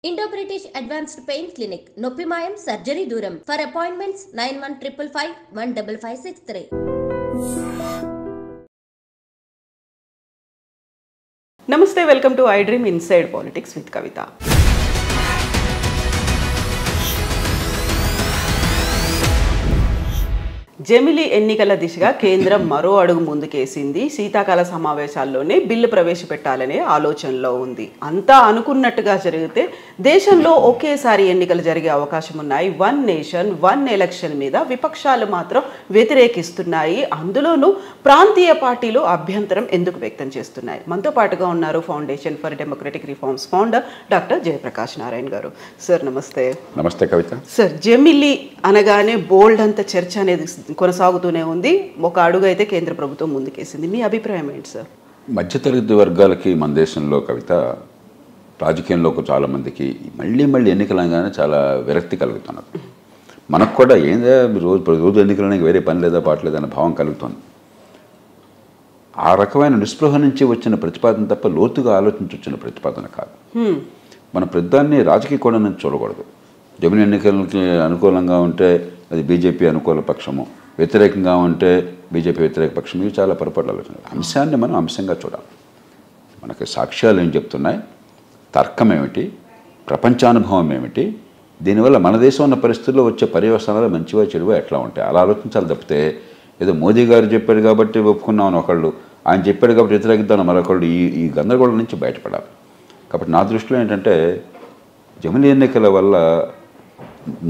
Indo-British Advanced Pain Clinic, Noppimayam Surgery Duram. For appointments 9155 15563. Namaste, welcome to iDream Inside Politics with Kavita. జమిలి ఎన్నికల దిశగా కేంద్రం మరో అడుగు ముందుకేసింది. శీతాకాల సమావేశాల్లోనే బిల్లు ప్రవేశపెట్టాలనే ఆలోచనలో ఉంది. అంతా అనుకున్నట్టుగా జరిగితే దేశంలో ఒకేసారి ఎన్నికలు జరిగే అవకాశం ఉన్నాయి. వన్ నేషన్ వన్ ఎలక్షన్ మీద విపక్షాలు మాత్రం వ్యతిరేకిస్తున్నాయి. అందులోనూ ప్రాంతీయ పార్టీలు అభ్యంతరం ఎందుకు వ్యక్తం చేస్తున్నాయి? మనతో పాటుగా ఉన్నారు foundation for democratic reforms founder doctor Jayaprakash Narayana గారు. సార్ నమస్తే. నమస్తే కవిత. సార్, జమిలి అనగానే బోల్డ్ అంత చర్చ అనేది కొనసాగుతూనే ఉంది. ఒక అడుగు అయితే కేంద్ర ప్రభుత్వం ముందుకేసింది. మీ అభిప్రాయం ఏంటి సార్? మధ్యతరగతి వర్గాలకి మన దేశంలో కవిత, రాజకీయంలో చాలామందికి మళ్ళీ ఎన్నికలు అనగానే చాలా విరక్తి కలుగుతున్నది. మనకు కూడా ఏందా రోజు ఎన్నికలనే వేరే పని లేదా పాటలేదన్న భావం కలుగుతుంది. ఆ రకమైన నిస్పృహ నుంచి వచ్చిన ప్రతిపాదన తప్ప లోతుగా ఆలోచించి వచ్చిన ప్రతిపాదన కాదు. మన ప్రధాన్ని రాజకీయ కోణం నుంచి చూడకూడదు. జమిలి ఎన్నికలకి అనుకూలంగా ఉంటే అది బీజేపీ అనుకూల పక్షము, వ్యతిరేకంగా ఉంటే బీజేపీ వ్యతిరేక పక్షం. ఇవి చాలా పొరపాటు ఆలోచన. అంశాన్ని మనం అంశంగా చూడాలి. మనకి సాక్ష్యాలు ఏం చెప్తున్నాయి, తర్కం ఏమిటి, ప్రపంచానుభవం ఏమిటి, దీనివల్ల మన దేశం ఉన్న పరిస్థితుల్లో వచ్చే పర్యవసానాలు మంచివా చెడువా ఎట్లా ఉంటాయి అలా ఆలోచించాలి తప్పితే ఏదో మోదీ గారు చెప్పాడు కాబట్టి ఒప్పుకున్నామని ఒకళ్ళు, ఆయన చెప్పాడు కాబట్టి వ్యతిరేకిద్దామని మరొకళ్ళు, ఈ గందరగోళం నుంచి బయటపడాలి. కాబట్టి నా దృష్టిలో ఏంటంటే జమిలి ఎన్నికల వల్ల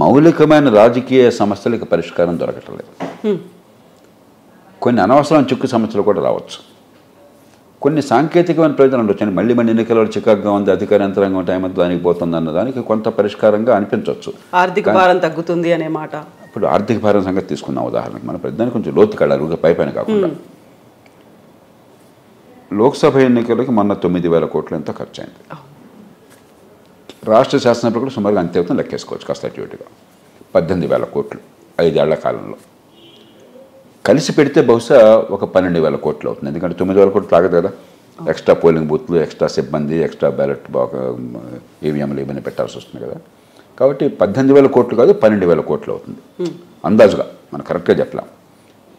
మౌలికమైన రాజకీయ సమస్యలకు పరిష్కారం దొరకట్లేదు. కొన్ని అనవసరమైన చిక్కు సమస్యలు కూడా రావచ్చు. కొన్ని సాంకేతికమైన ప్రయోజనాలు ఉండొచ్చు. మళ్ళీ ఎన్నికల చికాగ్గా ఉంది, అధికార యంత్రాంగం టైం అంతా దానికి పోతుంది అన్న దానికి కొంత పరిష్కారంగా అనిపించవచ్చు. ఆర్థిక భారం తగ్గుతుంది అనే మాట. ఇప్పుడు ఆర్థిక భారం సంగతి తీసుకున్నాం ఉదాహరణకు. మన ప్రధాని కొంచెం లోతు కళ్ళారు, పైపైన కాకుండా. లోక్సభ ఎన్నికలకి మొన్న 9,000 కోట్లు ఎంతో ఖర్చు అయింది. రాష్ట్ర శాసనసభ కూడా సుమారుగా అంతే అవుతుంది లెక్కేసుకోవచ్చు కాస్త అటుగా. 18,000 కోట్లు 5 ఏళ్ల కాలంలో కలిసి పెడితే బహుశా ఒక 12,000 కోట్లు అవుతుంది. ఎందుకంటే 9,000 కోట్లు తాగదు కదా. ఎక్స్ట్రా పోలింగ్ బూత్లు, ఎక్స్ట్రా సిబ్బంది, ఎక్స్ట్రా బ్యాలెట్ ఈవీఎంలు ఇవన్నీ పెట్టాల్సి వస్తుంది కదా. కాబట్టి 18,000 కోట్లు కాదు 12,000 కోట్లు అవుతుంది అందాజుగా. మనం కరెక్ట్గా చెప్పలేం.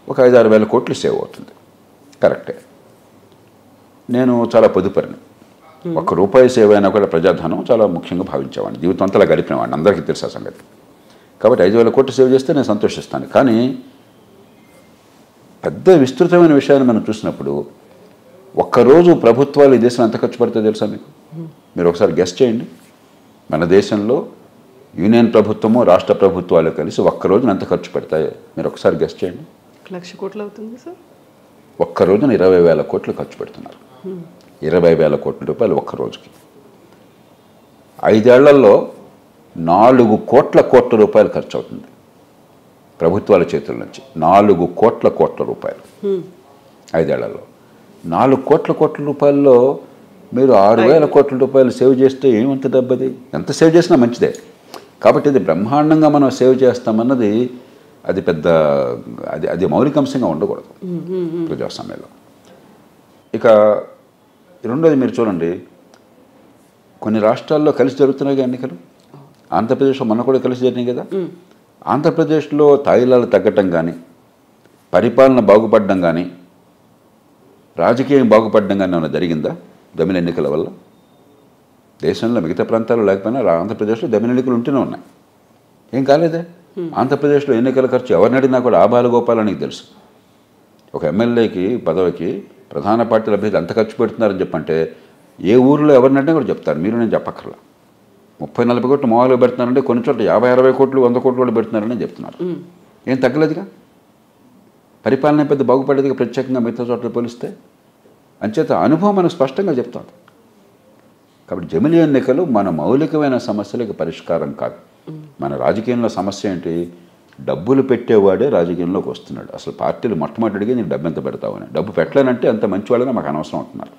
ఒక 5-6 కోట్లు సేవ్ అవుతుంది. కరెక్టే. నేను చాలా పొదుపరిని. ₹1 సేవ్ అయినా కూడా ప్రజాధనం చాలా ముఖ్యంగా భావించేవాడిని. జీవితం అంతా గడిపినవాడిని, అందరికీ తెలుసు ఆ సంగతి. కాబట్టి 5,000 కోట్లు సేవ్ చేస్తే నేను సంతోషిస్తాను. కానీ పెద్ద విస్తృతమైన విషయాన్ని మనం చూసినప్పుడు ఒక్కరోజు ప్రభుత్వాలు ఈ దేశం ఎంత ఖర్చు పడుతుందో తెలుసా మీకు? మీరు ఒకసారి గెస్ చేయండి. మన దేశంలో యూనియన్ ప్రభుత్వము రాష్ట్ర ప్రభుత్వాలు కలిసి ఒక్కరోజున ఎంత ఖర్చు పెడతాయో మీరు ఒకసారి గెస్ చేయండి. 1,00,000 కోట్లు అవుతుంది సార్. ఒక్కరోజున 20,000 కోట్లు ఖర్చు పెడుతున్నారు. 20,000 కోట్ల రూపాయలు ఒక్క రోజుకి. 5 ఏళ్లలో 4 కోట్ల రూపాయలు ఖర్చు అవుతుంది ప్రభుత్వాల చేతుల నుంచి. 4 కోట్ల రూపాయలు 5 ఏళ్లలో. 4 కోట్ల రూపాయల్లో మీరు 6,000 కోట్ల రూపాయలు సేవ్ చేస్తే ఏమంత డబ్బది? ఎంత సేవ్ చేసినా మంచిదే. కాబట్టి ఇది బ్రహ్మాండంగా మనం సేవ్ చేస్తామన్నది అది పెద్ద అది మౌలికాంశంగా ఉండకూడదు ప్రజాస్వామ్యంలో. ఇక రెండోది మీరు చూడండి, కొన్ని రాష్ట్రాల్లో కలిసి జరుగుతున్నాయి ఎన్నికలు. ఆంధ్రప్రదేశ్లో మొన్న కూడా కలిసి జరిగినాయి కదా. ఆంధ్రప్రదేశ్లో తాయిలాలు తగ్గటం కానీ, పరిపాలన బాగుపడడం కానీ, రాజకీయం బాగుపడడం కానీ ఏమైనా జరిగిందా జమిలి ఎన్నికల వల్ల? దేశంలో మిగతా ప్రాంతాల్లో లేకపోయినా ఆంధ్రప్రదేశ్లో జమిలి ఎన్నికలు ఉంటూనే ఉన్నాయి. ఏం కాలేదే. ఆంధ్రప్రదేశ్లో ఎన్నికల ఖర్చు ఎవరిని అడిగినా కూడా ఆబాలగోపాలానికి తెలుసు. ఒక ఎమ్మెల్యేకి పదవికి ప్రధాన పార్టీల అభ్యర్థులు ఎంత ఖర్చు పెడుతున్నారని చెప్పంటే ఏ ఊరిలో ఎవరినంటే కూడా చెప్తారు. మీరు నేను చెప్పక్కర్లా. 30-40 కోట్లు మామూలుగా పెడుతున్నారంటే కొన్ని చోట్ల 50-60 కోట్లు 100 కోట్లు కూడా పెడుతున్నారని చెప్తున్నారు. ఏం తగ్గలేదుగా. పరిపాలన పెద్ద బాగుపడేదిగా ప్రత్యేకంగా మిగతా చోట్ల పోలిస్తే. అంచేత అనుభవం మనకు స్పష్టంగా చెప్తుంది. కాబట్టి జమిలి ఎన్నికలు మన మౌలికమైన సమస్యలకు పరిష్కారం కాదు. మన రాజకీయంలో సమస్య ఏంటి? డబ్బులు పెట్టేవాడే రాజకీయంలోకి వస్తున్నాడు. అసలు పార్టీలు మొట్టమొదటిగా నేను డబ్బు ఎంత పెడతావని. డబ్బు పెట్టలేనంటే అంత మంచివాళ్ళని మాకు అనవసరం అవుతున్నారు.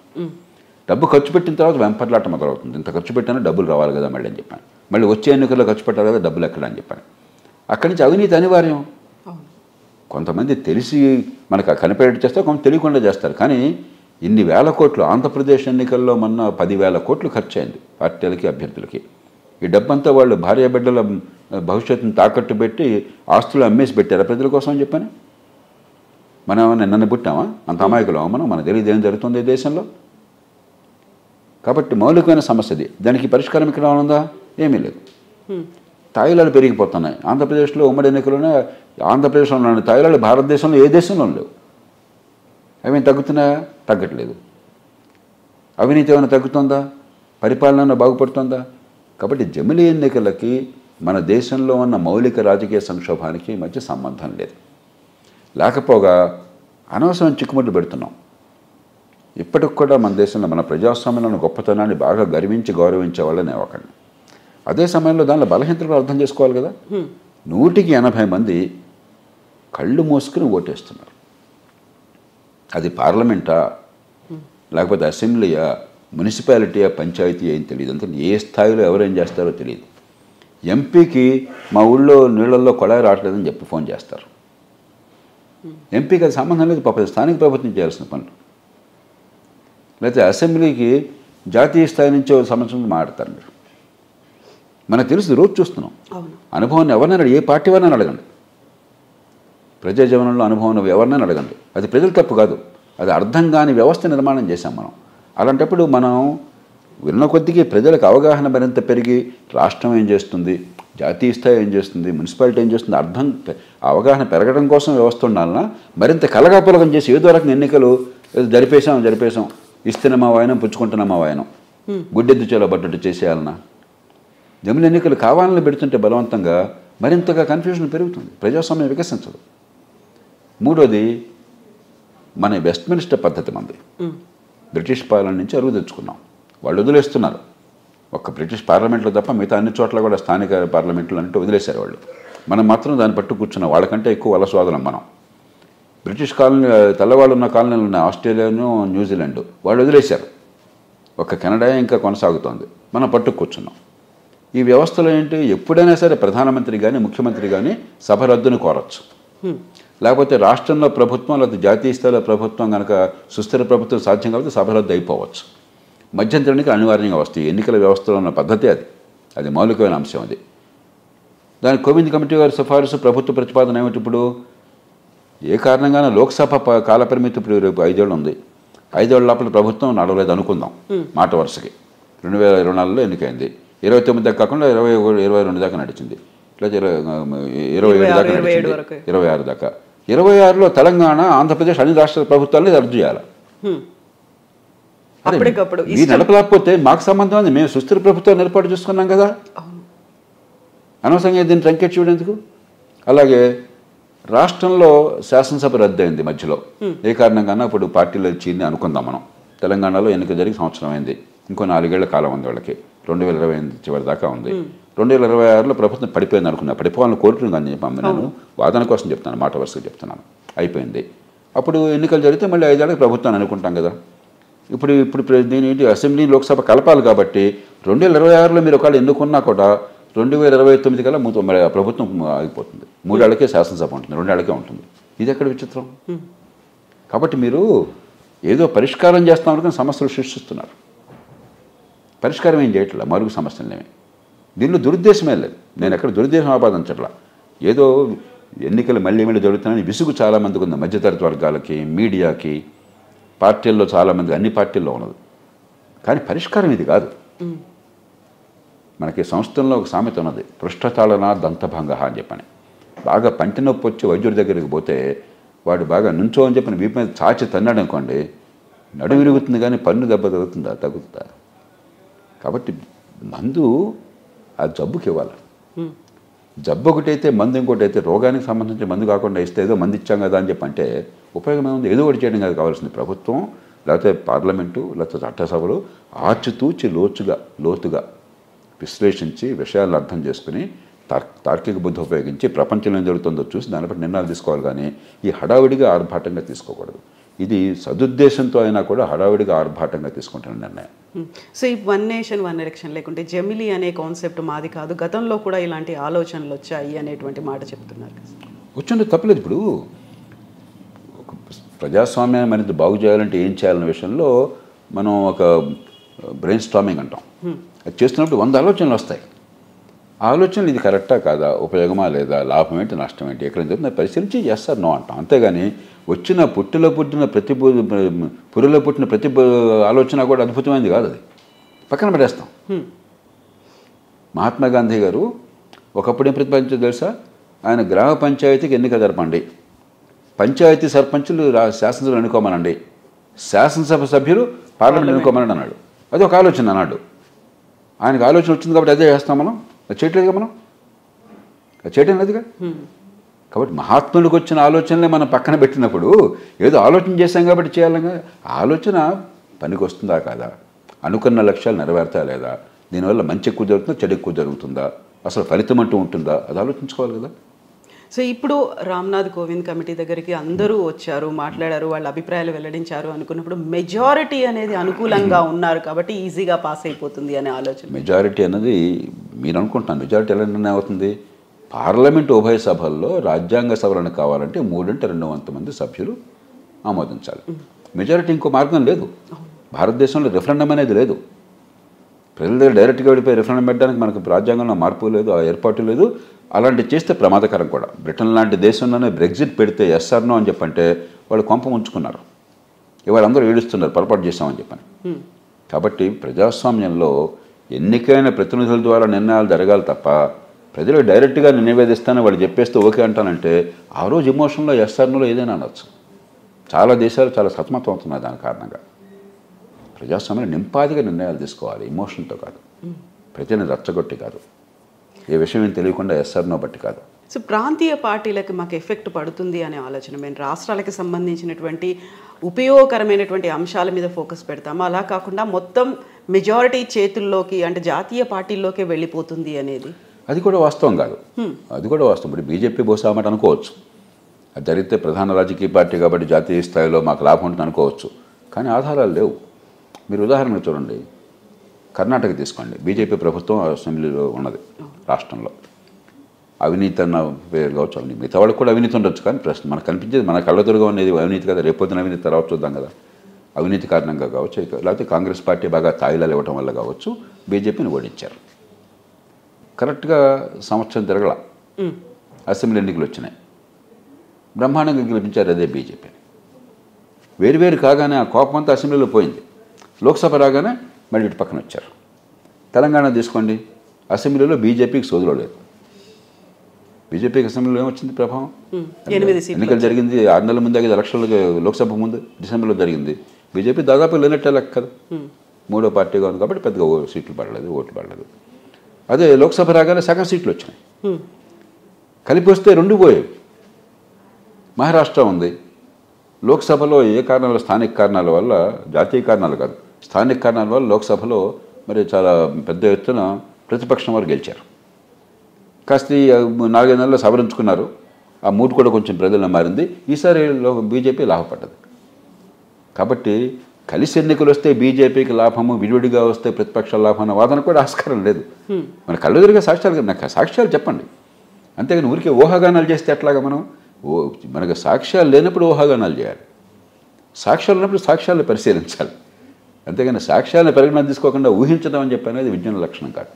డబ్బు ఖర్చు పెట్టిన తర్వాత వెంపర్లాట మొదలవుతుంది. ఇంత ఖర్చు పెట్టినా డబ్బులు రావాలి కదా మళ్ళీ అని చెప్పాను. మళ్ళీ వచ్చే ఎన్నికల్లో ఖర్చు పెట్టాలి కదా, డబ్బులు ఎక్కడ అని చెప్పాను. అక్కడి నుంచి అవినీతి అనివార్యం. కొంతమంది తెలిసి మనకు కనిపెట్టి చేస్తారు, కొంత తెలియకుండా చేస్తారు. కానీ ఇన్ని వేల కోట్లు ఆంధ్రప్రదేశ్ ఎన్నికల్లో మొన్న 10,000 కోట్లు ఖర్చు అయింది పార్టీలకి అభ్యర్థులకి. ఈ డబ్బంతా వాళ్ళు భార్య బిడ్డల భవిష్యత్తును తాకట్టు పెట్టి ఆస్తులు అమ్మేసి పెట్టారా ప్రజల కోసం అని చెప్పని? మనం ఏమన్నా నన్ను పుట్టామా? అంత అమాయకులు మనం తెలియదు ఏం జరుగుతుంది ఈ దేశంలో. కాబట్టి మౌలికమైన సమస్యది. దానికి పరిష్కారం ఇక్కడ ఉందా? ఏమీ లేదు. తాయిలాలు పెరిగిపోతున్నాయి. ఆంధ్రప్రదేశ్లో ఉమ్మడి ఎన్నికలోనే ఆంధ్రప్రదేశ్లో ఉన్న తాయిలాలు భారతదేశంలో ఏ దేశంలో లేవు. అవి తగ్గుతున్నాయా? తగ్గట్లేదు. అవినీతి ఏమైనా తగ్గుతుందా? పరిపాలన బాగుపడుతుందా? కాబట్టి జమిలీ ఎన్నికలకి మన దేశంలో ఉన్న మౌలిక రాజకీయ సంక్షోభానికి మధ్య సంబంధం లేదు. లేకపోగా అనవసరం చిక్కుముట్లు పెడుతున్నాం. ఇప్పటికి కూడా మన దేశంలో మన ప్రజాస్వామ్యంలో గొప్పతనాన్ని బాగా గర్వించి గౌరవించే వాళ్ళనే ఒకటి. అదే సమయంలో దానిలో బలహీనతలు అర్థం చేసుకోవాలి కదా. 180 మంది కళ్ళు మూసుకుని ఓటేస్తున్నారు. అది పార్లమెంటా, లేకపోతే అసెంబ్లీయా, మున్సిపాలిటీయా, పంచాయతీ ఏం తెలియదు. అంతే ఏ స్థాయిలో ఎవరేం చేస్తారో తెలియదు. ఎంపీకి మా ఊళ్ళో నీళ్ళల్లో కొళాయి రావట్లేదని చెప్పి ఫోన్ చేస్తారు. ఎంపీకి అది సంబంధం లేదు, పాప స్థానిక ప్రభుత్వం చేయాల్సిన పనులు. లేకపోతే అసెంబ్లీకి జాతీయ స్థాయి నుంచి సంవత్సరం మాట్లాడతారు. మీరు మనకు తెలుసు, రోజు చూస్తున్నాం. అనుభవాన్ని ఎవరినైనా ఏ పార్టీ వారినైనా అడగండి. ప్రజా జీవనంలో అనుభవం ఎవరినైనా అడగండి. అది ప్రజల తప్పు కాదు, అది అర్థం కాని వ్యవస్థ నిర్మాణం చేశాం మనం. అలాంటప్పుడు మనం విన్న కొద్దికి ప్రజలకు అవగాహన మరింత పెరిగి రాష్ట్రం ఏం చేస్తుంది, జాతీయ స్థాయి ఏం చేస్తుంది, మున్సిపాలిటీ ఏం చేస్తుంది అవగాహన పెరగడం కోసం వ్యవస్థ ఉండాలన్నా మరింత కలగాపులగం చేసి ఏదో రకంగా ఎన్నికలు జరిపేశాం ఇస్తున్న మా వాయనం పుచ్చుకుంటున్న మా వాయనం గుడ్డెద్దు చేలబడ్డట్టు చేసేయాలన్నా జమిలీ ఎన్నికలు కావాలని పెడుతుంటే బలవంతంగా మరింతగా కన్ఫ్యూజన్ పెరుగుతుంది, ప్రజాస్వామ్యం వికసించదు. మూడోది మన వెస్ట్మినిస్టర్ పద్ధతి మంది బ్రిటిష్ పాలన నుంచి అరువు తెచ్చుకున్నాం. వాళ్ళు వదిలేస్తున్నారు ఒక్క బ్రిటిష్ పార్లమెంట్లో తప్ప మిగతా అన్ని చోట్ల కూడా స్థానిక పార్లమెంట్లు అంటే వదిలేశారు వాళ్ళు. మనం మాత్రం దాన్ని పట్టు కూర్చున్నాం. వాళ్ళకంటే ఎక్కువ వలసవాదులం మనం. బ్రిటిష్ కాలనీ తెల్లవాళ్ళు ఉన్న కాలనీలు ఉన్నాయి, ఆస్ట్రేలియాను న్యూజిలాండ్, వాళ్ళు వదిలేశారు. ఒక కెనడా ఇంకా కొనసాగుతోంది, మనం పట్టు కూర్చున్నాం. ఈ వ్యవస్థలో ఏంటి, ఎప్పుడైనా సరే ప్రధానమంత్రి కానీ ముఖ్యమంత్రి కానీ సభ రద్దును కోరచ్చు. లేకపోతే రాష్ట్రంలో ప్రభుత్వం లేకపోతే జాతీయ స్థాయిలో ప్రభుత్వం కనుక సుస్థిర ప్రభుత్వం సాధ్యం కాబట్టి సభ రద్దు అయిపోవచ్చు. మధ్యంతర ఎన్నికలు అనివార్యంగా వస్తాయి. ఎన్నికల వ్యవస్థలో ఉన్న పద్ధతి అది మౌలికమైన అంశం. అది దాని కోవింద్ కమిటీ వారి సిఫారసు ప్రభుత్వ ప్రతిపాదన ఏమిటి? ఇప్పుడు ఏ కారణంగానే లోక్సభ కాలపరిమితి ఇప్పుడు రేపు 5 ఏళ్ళు ఉంది. 5 ఏళ్ళ లోపల ప్రభుత్వం నడవలేదు అనుకుందాం మాట వరుసకి. 2024లో ఎన్నికైంది, 29 దాకా కాకుండా 22 దాకా నడిచింది, లేదా 27 దాకా నడిచింది, 26 దాకా. 26లో తెలంగాణ ఆంధ్రప్రదేశ్ అన్ని రాష్ట్ర ప్రభుత్వాలని రద్దు చేయాలి. మీరు నడపలేకపోతే మాకు సంబంధం ఉంది, మేము సుస్థిర ప్రభుత్వాన్ని ఏర్పాటు చేసుకున్నాం కదా, అనవసరంగా దీన్ని ట్రంకేట్ చేయడం ఎందుకు? అలాగే రాష్ట్రంలో శాసనసభ రద్దు అయింది మధ్యలో, ఏ కారణంగానో ఇప్పుడు పార్టీలో చీని అనుకుందాం మనం. తెలంగాణలో ఎన్నిక జరిగి సంవత్సరం అయింది, ఇంకో 4 ఏళ్ల కాలం ఉంది వాళ్ళకి, 2028 చివరి దాకా ఉంది. 2026లో ప్రభుత్వం పడిపోయింది అనుకున్నా, పడిపోవాలని కోరుకుని కానీ చెప్పాము. నేను వాదన కోసం చెప్తాను, మాట వరుసగా చెప్తున్నాను. అయిపోయింది. అప్పుడు ఎన్నికలు జరిగితే మళ్ళీ 5 ఏళ్ళకి ప్రభుత్వాన్ని అనుకుంటాం కదా. ఇప్పుడు దీని అసెంబ్లీ లోక్సభ కలపాలి కాబట్టి 2026లో మీరు ఒకవేళ ఎన్నుకున్నా కూడా 2029 కల్లా ప్రభుత్వం ఆగిపోతుంది. 3 ఏళ్ళకే శాసనసభ ఉంటుంది, 2 ఏళ్ళకే ఉంటుంది. ఇది ఎక్కడ విచిత్రం? కాబట్టి మీరు ఏదో పరిష్కారం చేస్తాం అనుకుని సమస్యలు సృష్టిస్తున్నారు. పరిష్కారం ఏం చేయట్లా, మరుగు సమస్యలనేమి. దీనిలో దురుద్దేశమే లేదు. నేను ఎక్కడ దురుద్దేశం ఆపాదించట్లా. ఏదో ఎన్నికలు మళ్ళీ జరుగుతున్నాయని విసుగు చాలామందికి ఉంది, మధ్యతరగతి వర్గాలకి, మీడియాకి, పార్టీల్లో చాలామంది, అన్ని పార్టీల్లో ఉన్నది. కానీ పరిష్కారం ఇది కాదు. మనకి సంస్థల్లో ఒక సామెత ఉన్నది, పృష్ఠతాళన దంతభంగ అని చెప్పని. బాగా పంటి నొప్పి వచ్చి వైద్యుడి దగ్గరికి పోతే వాడు బాగా నుంచో అని చెప్పని వీపు మీద చాచి తన్నాడు అనుకోండి, నడుము విరుగుతుంది కానీ పన్ను దెబ్బ తగ్గుతుందా? కాబట్టి మందు ఆ జబ్బుకి ఇవ్వాలి. జబ్బు ఒకటైతే మందు ఇంకోటి అయితే, రోగానికి సంబంధించి మందు కాకుండా ఇస్తే ఏదో మందు ఇచ్చాం కదా అని చెప్పంటే ఉపయోగం ఏముంది? ఏదో ఒకటి చేయడం కాదు కావాల్సింది. ప్రభుత్వం లేకపోతే పార్లమెంటు లేకపోతే చట్టసభలు ఆచితూచి లోతుగా విశ్లేషించి విషయాలను అర్థం చేసుకుని తార్కిక బుద్ధి ఉపయోగించి ప్రపంచంలో ఏం జరుగుతుందో చూసి దాన్ని బట్టి నిర్ణయాలు తీసుకోవాలి. కానీ ఈ హడావిడిగా ఆర్భాటంగా తీసుకోకూడదు. ఇది సదుద్దేశంతో అయినా కూడా హడావిడిగా ఆర్భాటంగా తీసుకుంటున్న నిర్ణయం. సో ఈ 1 నేషన్ 1 ఎలక్షన్ లేకుంటే జమిలీ అనే కాన్సెప్ట్ మాది కాదు, గతంలో కూడా ఇలాంటి ఆలోచనలు వచ్చాయి అనేటువంటి మాట చెప్తున్నారు. వచ్చింది తప్పలేదు. ఇప్పుడు ప్రజాస్వామ్యాన్ని మరింత బాగు చేయాలంటే ఏం చేయాలనే విషయంలో మనం ఒక బ్రెయిన్ స్టార్మింగ్ అంటాం. అది చేస్తున్నప్పుడు 100 ఆలోచనలు వస్తాయి. ఆలోచనలు ఇది కరెక్టా కాదా, ఉపయోగమా లేదా, లాభం ఏంటి, నష్టం ఏంటి, ఎక్కడ జరుగుతుంది పరిశీలించి చేస్తారు నో అంటాం. అంతేగాని వచ్చిన పురులో పుట్టిన ప్రతి ఆలోచన కూడా అద్భుతమైనది కాదు, అది పక్కన పడేస్తాం. మహాత్మా గాంధీ గారు ఒకప్పుడు ఏం ప్రతిపాదించారు తెలుసా? ఆయన గ్రామ పంచాయతీకి ఎన్నిక జరపండి, పంచాయతీ సర్పంచులు శాసనసభ ఎన్నుకోమనండి, శాసనసభ సభ్యులు పార్లమెంట్ ఎన్నుకోమని అన్నాడు. అది ఒక ఆలోచన అన్నాడు. ఆయనకు ఆలోచన వచ్చింది కాబట్టి అదే చేస్తాం మనం, అది చేయట్లేదుగా, మనం అది చేయటం లేదుగా. కాబట్టి మహాత్ములకు వచ్చిన ఆలోచనలే మనం పక్కన పెట్టినప్పుడు ఏదో ఆలోచన చేశాం కాబట్టి చేయాలిగా. ఆలోచన పనికి వస్తుందా కాదా, అనుకున్న లక్ష్యాలు నెరవేరుతా లేదా, దీనివల్ల మంచి ఎక్కువ జరుగుతుందా, చెడు ఎక్కువ జరుగుతుందా, అసలు ఫలితం అంటూ ఉంటుందా, అది ఆలోచించుకోవాలి కదా. సో ఇప్పుడు రామ్నాథ్ కోవింద్ కమిటీ దగ్గరికి అందరూ వచ్చారు, మాట్లాడారు, వాళ్ళ అభిప్రాయాలు వెల్లడించారు అనుకున్నప్పుడు మెజారిటీ అనేది అనుకూలంగా ఉన్నారు కాబట్టి ఈజీగా పాస్ అయిపోతుంది అనే ఆలోచన. మెజారిటీ అన్నది మీరు అనుకుంటున్నాను, మెజారిటీ ఎలా నిర్ణయం అవుతుంది? పార్లమెంటు ఉభయ సభల్లో రాజ్యాంగ సవరణ కావాలంటే 3/2 మంది సభ్యులు ఆమోదించాలి. మెజారిటీ ఇంకో మార్గం లేదు. భారతదేశంలో రిఫరెండం అనేది లేదు. ప్రజల దగ్గర డైరెక్ట్గా వెళ్ళిపోయి రిఫరెండం పెట్టడానికి మనకు రాజ్యాంగంలో మార్పు లేదు, ఆ ఏర్పాటు లేదు. అలాంటి చేస్తే ప్రమాదకరం కూడా. బ్రిటన్ లాంటి దేశంలోనే బ్రెగ్జిట్ పెడితే ఎస్ఆర్ నో అని చెప్పంటే వాళ్ళు కొంప ఉంచుకున్నారు. ఇవాళ అందరూ ఏడుస్తున్నారు పొరపాటు చేశామని చెప్పని. కాబట్టి ప్రజాస్వామ్యంలో ఎన్నికైన ప్రతినిధుల ద్వారా నిర్ణయాలు జరగాలి తప్ప ప్రజలు డైరెక్ట్గా నివేదిస్తానని వాళ్ళు చెప్పేస్తే ఓకే అంటానంటే ఆ రోజు ఎమోషన్లో ఎస్ఆర్నోలో ఏదైనా అనొచ్చు. చాలా దేశాలు చాలా సతమతం అవుతున్నాయి దాని కారణంగా. ప్రజాస్వామ్యంలో నింపాదిగా నిర్ణయాలు తీసుకోవాలి, ఎమోషన్తో కాదు, ప్రజల్ని రచ్చగొట్టి కాదు, ఏ విషయం ఏం తెలియకుండా ఎస్ఆర్నో బట్టి కాదు. సో ప్రాంతీయ పార్టీలకు మాకు ఎఫెక్ట్ పడుతుంది అనే ఆలోచన, మేము రాష్ట్రాలకు సంబంధించినటువంటి ఉపయోగకరమైనటువంటి అంశాల మీద ఫోకస్ పెడతాము, అలా కాకుండా మొత్తం మెజారిటీ చేతుల్లోకి అంటే జాతీయ పార్టీల్లోకే వెళ్ళిపోతుంది అనేది అది కూడా వాస్తవం కాదు. అది కూడా వాస్తవం. ఇప్పుడు బీజేపీ బహుశా మాట అనుకోవచ్చు, అది జరిగితే ప్రధాన రాజకీయ పార్టీ కాబట్టి జాతీయ స్థాయిలో మాకు లాభం ఉంటుంది అనుకోవచ్చు, కానీ ఆధారాలు లేవు. మీరు ఉదాహరణకు చూడండి, కర్ణాటక తీసుకోండి, బీజేపీ ప్రభుత్వం అసెంబ్లీలో ఉన్నది రాష్ట్రంలో. అవినీతి అన్న పేరు కావచ్చు, అవినీతి మిగతా వాళ్ళకి కూడా అవినీతి ఉండొచ్చు, కానీ ప్రశ్న మనకు కనిపించేది మన కళ్ళెదురుగా ఉన్నది అవినీతి కదా. రేపొద్దున అవినీతి తర్వాత చూద్దాం కదా. అవినీతి కారణంగా కావచ్చు, లేకపోతే కాంగ్రెస్ పార్టీ బాగా తాయిలాలు ఇవ్వడం వల్ల కావచ్చు బీజేపీని ఓడించారు. కరెక్ట్గా సంవత్సరం తిరగల అసెంబ్లీ ఎన్నికలు వచ్చినాయి, బ్రహ్మాండంగా గెలిపించారు అదే బీజేపీని. వేరువేరు కాగానే ఆ కోపం అంతా అసెంబ్లీలో పోయింది. లోక్సభ రాగానే మళ్ళీ ఇటు పక్కన వచ్చారు. తెలంగాణ తీసుకోండి, అసెంబ్లీలో బీజేపీకి సోదులో లేదు. బీజేపీకి అసెంబ్లీలో ఏమొచ్చింది ప్రభావం? ఎన్నికలు జరిగింది 6 నెలల ముందు, 5 ఎలక్షన్లు లోక్సభ ముందు డిసెంబర్లో జరిగింది. బీజేపీ దాదాపు లేనట్టే లెక్క కదా, 3వ పార్టీగా ఉంది కాబట్టి పెద్దగా సీట్లు పడలేదు, ఓట్లు పడలేదు. అదే లోక్సభ రాగానే సగం సీట్లు వచ్చినాయి, కలిపి వస్తే 2 పోయాయి. మహారాష్ట్ర ఉంది, లోక్సభలో ఏ కారణాల స్థానిక కారణాల వల్ల, జాతీయ కారణాలు కాదు స్థానిక కారణాల వల్ల లోక్సభలో మరి చాలా పెద్ద ఎత్తున ప్రతిపక్షం వారు గెలిచారు. కాస్త 4-5 నెలల్లో సవరించుకున్నారు, ఆ మూడు కూడా కొంచెం ప్రజల్లో మారింది. ఈసారి బీజేపీ లాభపడ్డది. కాబట్టి కలిసి ఎన్నికలు వస్తే బీజేపీకి లాభము, విడివిడిగా వస్తే ప్రతిపక్ష లాభం అన్న వాదన కూడా ఆస్కారం లేదు. మన కళ్ళెదురుగా సాక్ష్యాలు, నాకు సాక్ష్యాలు చెప్పండి, అంతేగాని ఊరికే ఊహాగానాలు చేస్తే ఎట్లాగా? మనకు సాక్ష్యాలు లేనప్పుడు ఊహాగానాలు చేయాలి, సాక్ష్యాలు ఉన్నప్పుడు సాక్ష్యాలను పరిశీలించాలి, అంతేగాని సాక్ష్యాలను పరిగణన తీసుకోకుండా ఊహించడం అని చెప్పి అనేది విజ్ఞాన లక్షణం కాదు.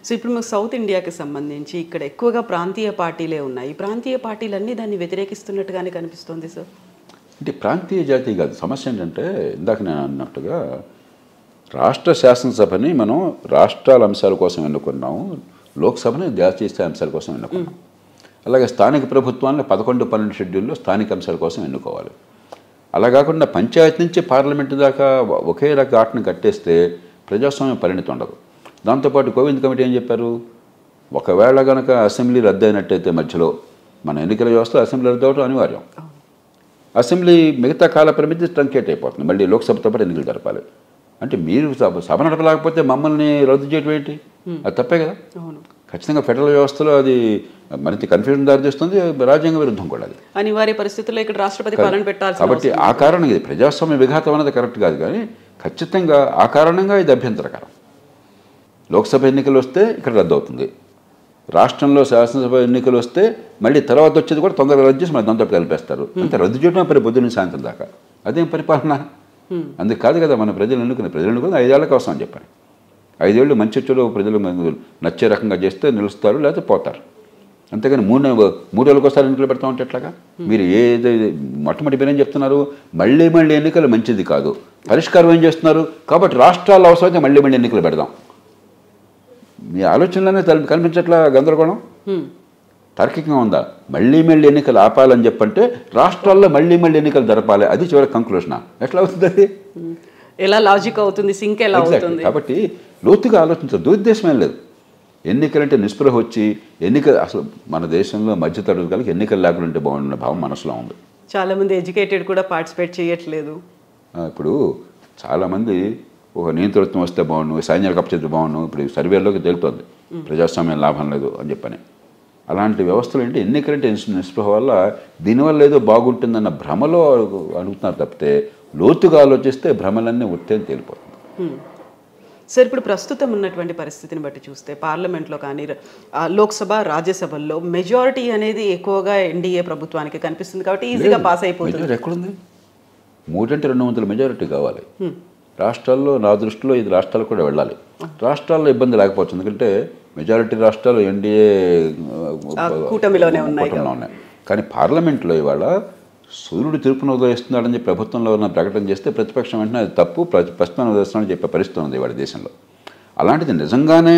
సో ఇప్పుడు మీకు సౌత్ ఇండియాకి సంబంధించి ఇక్కడ ఎక్కువగా ప్రాంతీయ పార్టీలే ఉన్నాయి. ఈ ప్రాంతీయ పార్టీలన్నీ దాన్ని వ్యతిరేకిస్తున్నట్టుగానే కనిపిస్తుంది సార్. అంటే ప్రాంతీయ జాతీయ కాదు సమస్య. ఏంటంటే ఇందాక నేను అన్నట్టుగా రాష్ట్ర శాసనసభని మనం రాష్ట్రాల అంశాల కోసం ఎన్నుకున్నాము, లోక్సభని జాతీయ స్థాయి అంశాల కోసం ఎన్నుకున్నాం. అలాగే స్థానిక ప్రభుత్వాన్ని 11-12 షెడ్యూల్లో స్థానిక అంశాల కోసం ఎన్నుకోవాలి. అలా కాకుండా పంచాయతీ నుంచి పార్లమెంటు దాకా ఒకే రక ఆటను కట్టేస్తే ప్రజాస్వామ్యం పరిణితి ఉండదు. దాంతోపాటు కోవింద్ కమిటీ ఏం చెప్పారు, ఒకవేళ కనుక అసెంబ్లీ రద్దు అయినట్టయితే మధ్యలో మన ఎన్నికల వ్యవస్థలో అసెంబ్లీ రద్దు అవడం అనివార్యం. అసెంబ్లీ మిగతా కాల పరిమితి ట్రంకేట్ అయిపోతుంది, మళ్ళీ లోక్సభతో పాటు ఎన్నికలు జరపాలి. అంటే మీరు సభ నడపలేకపోతే మమ్మల్ని రద్దు చేయడం ఏంటి? అది తప్పే కదా. ఖచ్చితంగా ఫెడరల్ వ్యవస్థలో అది మరింత కన్ఫ్యూజన్ దారితీస్తుంది, రాజ్యాంగ విరుద్ధం కూడా అది. అనివార్య పరిస్థితుల్లో ఇక్కడ రాష్ట్రపతి పాలన పెట్టాలి. కాబట్టి ఆ కారణంగా ఇది ప్రజాస్వామ్య విఘాతం అనేది కరెక్ట్ కాదు, కానీ ఖచ్చితంగా ఆ కారణంగా ఇది అభ్యంతరకరం. లోక్సభ ఎన్నికలు వస్తే ఇక్కడ రద్దు అవుతుంది, రాష్ట్రంలో శాసనసభ ఎన్నికలు వస్తే మళ్ళీ తర్వాత వచ్చేది కూడా తొందరగా రద్దు చేసి మళ్ళీ దాంతో కలిపేస్తారు. అంతే, రద్దు చేయడం పరి పొద్దున్న సాయంత్రం దాకా అదేం పరిపాలన? అందుకు కాదు కదా మన ప్రజలు ఎన్నుకుని 5 ఏళ్ల కోసం అని చెప్పారు. 5 ఏళ్ళు మంచి చెడు ప్రజలు నచ్చే రకంగా చేస్తే నిలుస్తారు, లేకపోతే పోతారు. అంతేగాని 3 ఏళ్ళకి ఒకసారి ఎన్నికలు పెడతా ఉంటే ఎట్లాగా? మీరు మొట్టమొదటి పేరు ఏం చెప్తున్నారు? మళ్ళీ ఎన్నికలు మంచిది కాదు, పరిష్కారం ఏం చేస్తున్నారు? కాబట్టి రాష్ట్రాల్లో అవసరమైతే మళ్ళీ ఎన్నికలు పెడదాం. మీ ఆలోచనలోనే కనిపించట్లా గందరగోళం? తార్కికంగా ఉందా? మళ్ళీ ఎన్నికలు ఆపాలని చెప్పంటే రాష్ట్రాల్లో మళ్ళీ ఎన్నికలు జరపాలి, అది చివరి కంక్లూషనా? ఎట్లా అవుతుంది అది? ఎలా లాజిక్ అవుతుంది? సింక్ ఎలా అవుతుంది? కాబట్టి లోతుగా ఆలోచించాలి. దురుద్దేశం ఏం లేదు. ఎన్నికలంటే నిస్పృహ వచ్చి అసలు మన దేశంలో మధ్యతరగతి ఎన్నికలు లేకుండా ఉంటే బాగుండే భావం మనసులో ఉంది. చాలామంది ఎడ్యుకేటెడ్ కూడా పార్టిసిపేట్ చేయట్లేదు. ఇప్పుడు చాలామంది ఒక నియంతృత్వం వస్తే బాగుండు, సైన్యాలకు అప్పచెప్తే బాగుండు, ఇప్పుడు సర్వేలోకి తేలుతోంది ప్రజాస్వామ్యం లాభం లేదు అని చెప్పని. అలాంటి వ్యవస్థలు ఏంటి? ఎన్నికలంటే నిస్పృహ వల్ల దీనివల్ల ఏదో బాగుంటుందన్న భ్రమలో అడుగుతున్నారు తప్పితే లోతుగా ఆలోచిస్తే భ్రమలన్నీ ఉత్తేని తేలిపోతుంది. సార్, ఇప్పుడు ప్రస్తుతం ఉన్నటువంటి పరిస్థితిని బట్టి చూస్తే పార్లమెంట్లో కానీ లోక్సభ, రాజ్యసభల్లో మెజారిటీ అనేది ఎక్కువగా ఎన్డీఏ ప్రభుత్వానికి కనిపిస్తుంది కాబట్టి ఈజీగా పాస్ అయిపోతుంది. ఎక్కడుంది? 300 మెజారిటీ కావాలి రాష్ట్రాల్లో. నా దృష్టిలో ఇది రాష్ట్రాలు కూడా వెళ్ళాలి. రాష్ట్రాల్లో ఇబ్బంది లేకపోవచ్చు, ఎందుకంటే మెజారిటీ రాష్ట్రాలు ఎన్డీఏ కూటమిలోనే ఉన్నాయి. కానీ పార్లమెంట్లో ఇవాళ సూర్యుడు తూర్పును ఉదయిస్తున్నాడని చెప్పి ప్రభుత్వంలో ఉన్న ప్రకటన చేస్తే ప్రతిపక్షం వెంటనే అది తప్పు, పశ్చిమాన్ని ఉదయిస్తున్నాడని చెప్పే పరిస్థితి ఉంది ఇవాళ దేశంలో. అలాంటిది నిజంగానే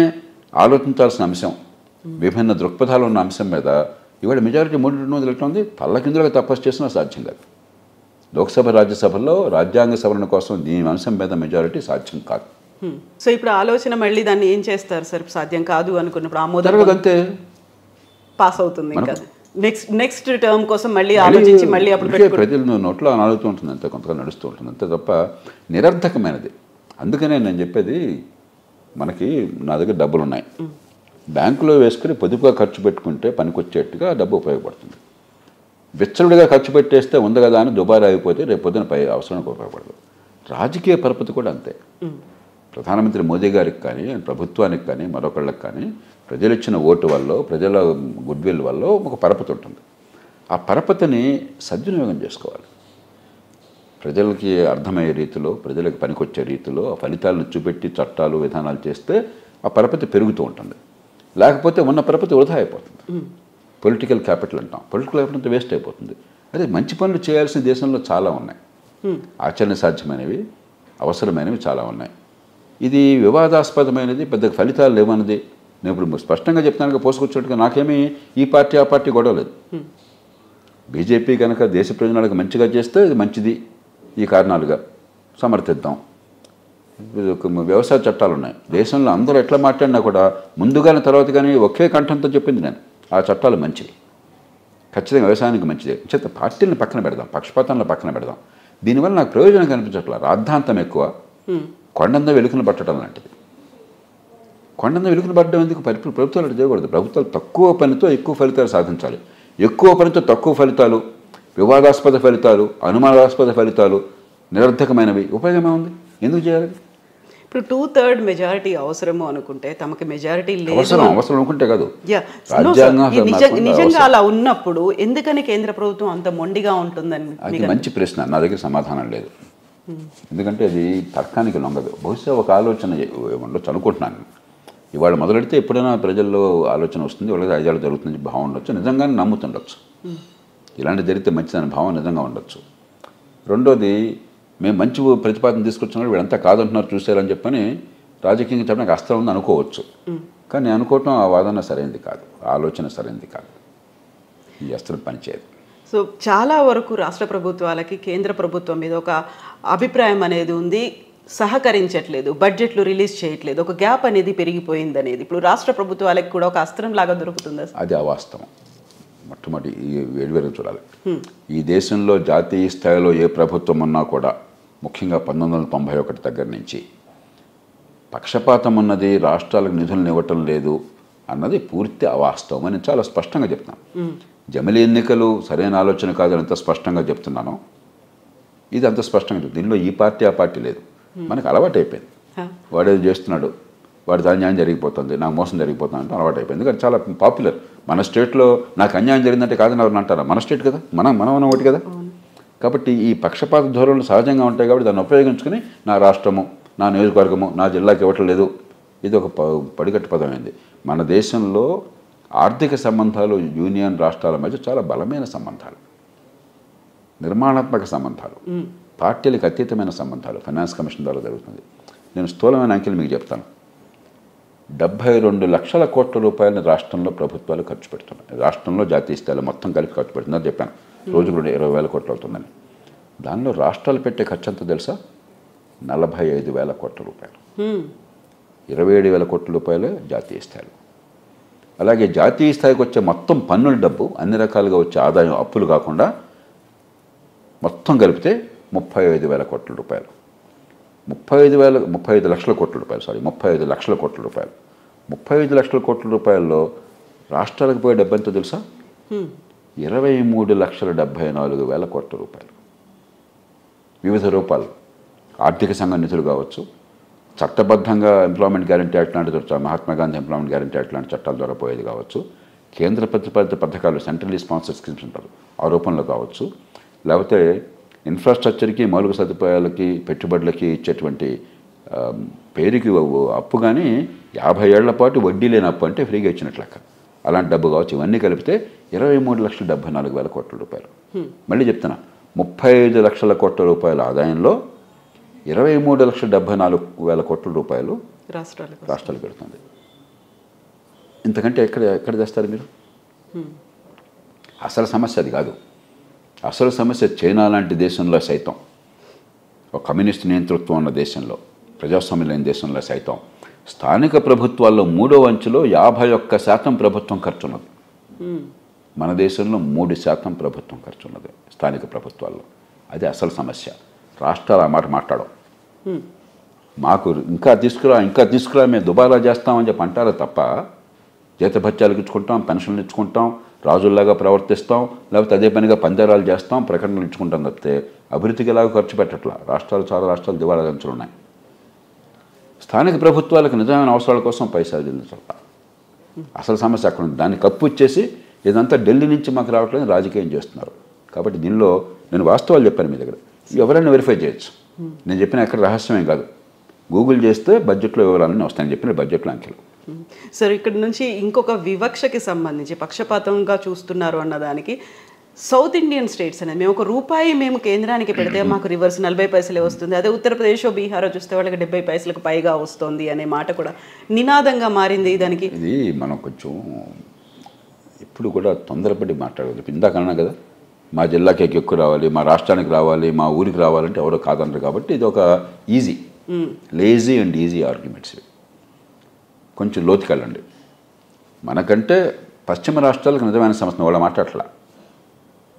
ఆలోచించాల్సిన అంశం, విభిన్న దృక్పథాలు ఉన్న అంశం మీద ఇవాళ మెజారిటీ 300 ఎట్లా ఉంది? తల్లకిందులుగా తపస్సు చేసినా సాధ్యం కాదు. లోక్సభ, రాజ్యసభలో రాజ్యాంగ సవరణ కోసం దీని అంశం మీద మెజారిటీ సాధ్యం కాదు. సో ఇప్పుడు ఆలోచన మళ్ళీ దాన్ని ఏం చేస్తారు సార్? సాధ్యం కాదు అనుకున్నప్పుడు ఆమోదం జరగదంతే, పాస్ అవుతుంది. ఇంకా నెక్స్ట్ టర్మ్ కోసం మళ్ళీ ఆలోచించి మళ్ళీ అప్పుడు ప్రజలు నోట్లో నాలుగుతూ ఉంటుంది, అంతే కొంతగా నడుస్తూ ఉంటుంది అంతే తప్ప నిరర్థకమైనది. అందుకనే నేను చెప్పేది, మనకి నా దగ్గర డబ్బులు ఉన్నాయి, బ్యాంకులో వేసుకుని పొదుపుగా ఖర్చు పెట్టుకుంటే పనికొచ్చేట్టుగా డబ్బు ఉపయోగపడుతుంది. విచ్చలుడిగా ఖర్చు పెట్టేస్తే ఉంది కదా అని దుబారా అయిపోతే రేపు పొద్దున అవసరానికి ఉపయోగపడదు. రాజకీయ పరపతి కూడా అంతే. ప్రధానమంత్రి మోదీ గారికి కానీ, ప్రభుత్వానికి కానీ, మరొకళ్ళకి కానీ ప్రజలు ఇచ్చిన ఓటు వల్ల, ప్రజల గుడ్విల్ వల్ల ఒక పరపతి ఉంటుంది. ఆ పరపతిని సద్వినియోగం చేసుకోవాలి. ప్రజలకి అర్థమయ్యే రీతిలో, ప్రజలకు పనికొచ్చే రీతిలో ఆ ఫలితాలను చూపెట్టి చట్టాలు, విధానాలు చేస్తే ఆ పరపతి పెరుగుతూ ఉంటుంది. లేకపోతే ఉన్న పరపతి వృధా అయిపోతుంది. పొలిటికల్ క్యాపిటల్ అంటాం, పొలిటికల్ క్యాపిటల్ అంతా వేస్ట్ అయిపోతుంది. అదే మంచి పనులు చేయాల్సిన దేశంలో చాలా ఉన్నాయి, ఆచరణ సాధ్యమైనవి, అవసరమైనవి చాలా ఉన్నాయి. ఇది వివాదాస్పదమైనది, పెద్ద ఫలితాలు లేవన్నది నేను ఇప్పుడు స్పష్టంగా చెప్తాను. పోసుకొచ్చినట్టుగా నాకేమీ ఈ పార్టీ ఆ పార్టీ గొడవ లేదు. బీజేపీ కనుక దేశ ప్రయోజనాలకు మంచిగా చేస్తే ఇది మంచిది, ఈ కారణాలుగా సమర్థిద్దాం. వ్యవసాయ చట్టాలు ఉన్నాయి దేశంలో, అందరూ ఎట్లా మాట్లాడినా కూడా ముందుగానే తర్వాత కానీ ఒకే కంఠంతో చెప్పింది నేను, ఆ చట్టాలు మంచివి, ఖచ్చితంగా వ్యవసాయానికి మంచిదే. చేత పార్టీలను పక్కన పెడదాం, పక్షపాతాలను పక్కన పెడదాం. దీనివల్ల నాకు ప్రయోజనం కనిపించట్లా. రాద్ధాంతం ఎక్కువ, కొండంద వెలుకను పట్టడం లాంటిది. కొండంద వెలుకను పట్టడం ఎందుకు? ప్రభుత్వాలు అట్లా చేయకూడదు. ప్రభుత్వాలు తక్కువ పనితో ఎక్కువ ఫలితాలు సాధించాలి. ఎక్కువ పనితో తక్కువ ఫలితాలు, వివాదాస్పద ఫలితాలు, అనుమానాస్పద ఫలితాలు, నిరర్థకమైనవి ఉపయోగమే ఉంది. ఎందుకు చేయాలి? ఇప్పుడు 2/3 మెజారిటీ అవసరము అనుకుంటే తమకి మెజారిటీ లేదు. అవసరం అనుకుంటే కాదు, నిజంగా అలా ఉన్నప్పుడు ఎందుకని కేంద్ర ప్రభుత్వం అంత మొండిగా ఉంటుందని? అది మంచి ప్రశ్న, నా దగ్గర సమాధానం లేదు. ఎందుకంటే అది తర్కానికి లొంగదు. బహుశా ఒక ఆలోచన ఉండొచ్చు అనుకుంటున్నాను. ఇవాళ మొదలెడితే ఎప్పుడైనా ప్రజల్లో ఆలోచన వస్తుంది, వాళ్ళకి 5 ఏళ్ళు జరుగుతుంది భావం ఉండొచ్చు, నిజంగానే నమ్ముతుండొచ్చు. ఇలాంటి జరిగితే మంచిదని భావం నిజంగా ఉండొచ్చు. రెండోది, మేము మంచి ప్రతిపాదన తీసుకొచ్చినప్పుడు వీళ్ళంతా కాదంటున్నారు చూసారని చెప్పని రాజకీయంగా చెప్పడానికి అస్త్రం ఉంది అనుకోవచ్చు. కానీ అనుకోవటం ఆ వాదన సరైనది కాదు, ఆలోచన సరైనది కాదు, ఈ అస్త్రం పనిచేయదు. సో చాలా వరకు రాష్ట్ర ప్రభుత్వాలకి కేంద్ర ప్రభుత్వం మీద ఒక అభిప్రాయం అనేది ఉంది, సహకరించట్లేదు, బడ్జెట్లు రిలీజ్ చేయట్లేదు, ఒక గ్యాప్ అనేది పెరిగిపోయింది అనేది ఇప్పుడు రాష్ట్ర ప్రభుత్వాలకు కూడా ఒక అస్త్రం లాగా దొరుకుతుందా? అది అవాస్తవం. మొట్టమొదటి వేడివేరు చూడాలి. ఈ దేశంలో జాతీయ స్థాయిలో ఏ ప్రభుత్వం ఉన్నా కూడా, ముఖ్యంగా 1991 దగ్గర నుంచి పక్షపాతం ఉన్నది, రాష్ట్రాలకు నిధులను ఇవ్వటం లేదు అన్నది పూర్తి అవాస్తవం అని చాలా స్పష్టంగా చెప్తున్నాను. జమిలీ ఎన్నికలు సరైన ఆలోచన కాదని ఎంత స్పష్టంగా చెప్తున్నాను, ఇది అంత స్పష్టంగా చెప్తుంది. దీనిలో ఈ పార్టీ ఆ పార్టీ లేదు, మనకు అలవాటు అయిపోయింది. వాడేది చేస్తున్నాడు, వాడికి అన్యాయం జరిగిపోతుంది, నాకు మోసం జరిగిపోతుంది అంటే అలవాటు అయిపోయింది. ఎందుకంటే చాలా పాపులర్. మన స్టేట్లో నాకు అన్యాయం జరిగిందంటే కాదని ఎవరిని అంటారా? మన స్టేట్ కదా, మనం ఒకటి కదా. కాబట్టి ఈ పక్షపాత ధోరణులు సహజంగా ఉంటాయి. కాబట్టి దాన్ని ఉపయోగించుకుని నా రాష్ట్రము, నా నియోజకవర్గము, నా జిల్లాకి ఇవ్వట్లేదు ఇది ఒక పడిగట్టు పదమైంది. మన దేశంలో ఆర్థిక సంబంధాలు యూనియన్ రాష్ట్రాల మధ్య చాలా బలమైన సంబంధాలు, నిర్మాణాత్మక సంబంధాలు, పార్టీలకు అతీతమైన సంబంధాలు ఫైనాన్స్ కమిషన్ ద్వారా జరుగుతుంది. నేను స్థూలమైన అంకెలు మీకు చెప్తాను. 72 లక్షల కోట్ల రూపాయలని రాష్ట్రంలో ప్రభుత్వాలు ఖర్చు పెడుతున్నాయి. రాష్ట్రంలో జాతీయ స్థాయిలో మొత్తం కలిపి ఖర్చు పెడుతుందని చెప్పాను. రోజుకు 20,000 కోట్లు అవుతుందని. దానిలో రాష్ట్రాలు పెట్టే ఖర్చు అంతా తెలుసా? 45,000 కోట్ల రూపాయలు. 27,000 కోట్ల రూపాయలు జాతీయ స్థాయిలో. అలాగే జాతీయ స్థాయికి వచ్చే మొత్తం పన్నుల డబ్బు, అన్ని రకాలుగా వచ్చే ఆదాయం, అప్పులు కాకుండా మొత్తం కలిపితే 35,000 కోట్ల రూపాయలు. 35 లక్షల కోట్ల రూపాయలు. 35 లక్షల కోట్ల రూపాయలు. 35 లక్షల కోట్ల రూపాయల్లో రాష్ట్రాలకు పోయే డబ్బు ఎంతో తెలుసా? 23,74,000 కోట్ల రూపాయలు. వివిధ రూపాలు, ఆర్థిక సంఘ నిధులు కావచ్చు, చట్టబద్ధంగా ఎంప్లాయ్మెంట్ గ్యారంటీ యాక్ట్ లాంటి Mahatma Gandhi employment guarantee act లాంటి చట్టాల ద్వారా పోయేది కావచ్చు, కేంద్ర ప్రతిపాదిత పథకాలు సెంట్రల్లీ స్పాన్సర్డ్ స్కీమ్స్ అంటారు ఆ రూపంలో కావచ్చు, లేకపోతే ఇన్ఫ్రాస్ట్రక్చర్కి, మౌలిక సదుపాయాలకి, పెట్టుబడులకి ఇచ్చేటువంటి పేరుకి అప్పు, కానీ 50 ఏళ్ల పాటు వడ్డీ లేని అప్పు అంటే ఫ్రీగా ఇచ్చినట్లు లెక్క. అలాంటి డబ్బు కావచ్చు. ఇవన్నీ కలిపితే 23,74,000 కోట్ల రూపాయలు. మళ్ళీ చెప్తున్నా, 35 లక్షల కోట్ల రూపాయల ఆదాయంలో 23,74,000 కోట్ల రూపాయలు రాష్ట్రాలు పెడుతుంది. ఇంతకంటే ఎక్కడ తెస్తారు మీరు? అసలు సమస్య అది కాదు. అసలు సమస్య చైనా లాంటి దేశంలో సైతం, ఒక కమ్యూనిస్ట్ నియంతృత్వం ఉన్న దేశంలో, ప్రజాస్వామ్యం లేని దేశంలో సైతం స్థానిక ప్రభుత్వాల్లో 3వ అంచెలో 51% ప్రభుత్వం ఖర్చు ఉన్నది. మన దేశంలో 3% ప్రభుత్వం ఖర్చు ఉన్నది స్థానిక ప్రభుత్వాల్లో. అది అసలు సమస్య. రాష్ట్రాలు ఆ మాట మాట్లాడవు. మాకు ఇంకా తీసుకురా మేము దుబారా చేస్తామని చెప్పి అంటారు తప్ప, జీతభత్యాలకు ఇచ్చుకుంటాం, పెన్షన్లు ఇచ్చుకుంటాం, రాజుల్లాగా ప్రవర్తిస్తాం, లేకపోతే అదే పనిగా పందేరాలు చేస్తాం, ప్రకటనలు ఇచ్చుకుంటాం తప్పితే అభివృద్ధికి ఎలాగో ఖర్చు పెట్టట్లా. చాలా రాష్ట్రాలు దివాళా అంచులు ఉన్నాయి. స్థానిక ప్రభుత్వాలకు నిజమైన అవసరాల కోసం పైసలు చెల్లించాల. అసలు సమస్య అక్కడ ఉంది. దాన్ని కప్పు ఇచ్చేసి ఇదంతా ఢిల్లీ నుంచి మాకు రావట్లేదు రాజకీయం చేస్తున్నారు. కాబట్టి దీనిలో నేను వాస్తవాలు చెప్పాను మీ దగ్గర, ఎవరైనా వెరిఫై చేయొచ్చు. నేను చెప్పిన ఎక్కడ రహస్యమేం కాదు. గూగుల్ చేస్తే బడ్జెట్లో వివరాలన్నీ వస్తాయని చెప్పిన బడ్జెట్లో అంకెలు. సార్, ఇక్కడ నుంచి ఇంకొక వివక్షకి సంబంధించి పక్షపాతంగా చూస్తున్నారు అన్నదానికి, సౌత్ ఇండియన్ స్టేట్స్ అనేది మేము ₹1 మేము కేంద్రానికి పెడితే మాకు రివర్స్ 40 పైసలే వస్తుంది, అదే ఉత్తరప్రదేశ్ బీహార్ చూస్తే వాళ్ళకి 70 పైసలకు పైగా వస్తుంది అనే మాట కూడా నినాదంగా మారింది. దానికి ఇది మనం కొంచెం ఇప్పుడు కూడా తొందరపడి మాట్లాడదు. ఇందాక అన్నా కదా, మా జిల్లాకి ఎక్కువ రావాలి, మా రాష్ట్రానికి రావాలి, మా ఊరికి రావాలంటే ఎవరో కాదనరు. కాబట్టి ఇది ఒక లేజీ అండ్ ఈజీ ఆర్గ్యుమెంట్స్. కొంచెం లోతుకెళ్ళండి. మనకంటే పశ్చిమ రాష్ట్రాలకు నిజమైన సమస్య వాళ్ళ మాట్లాడట్లా.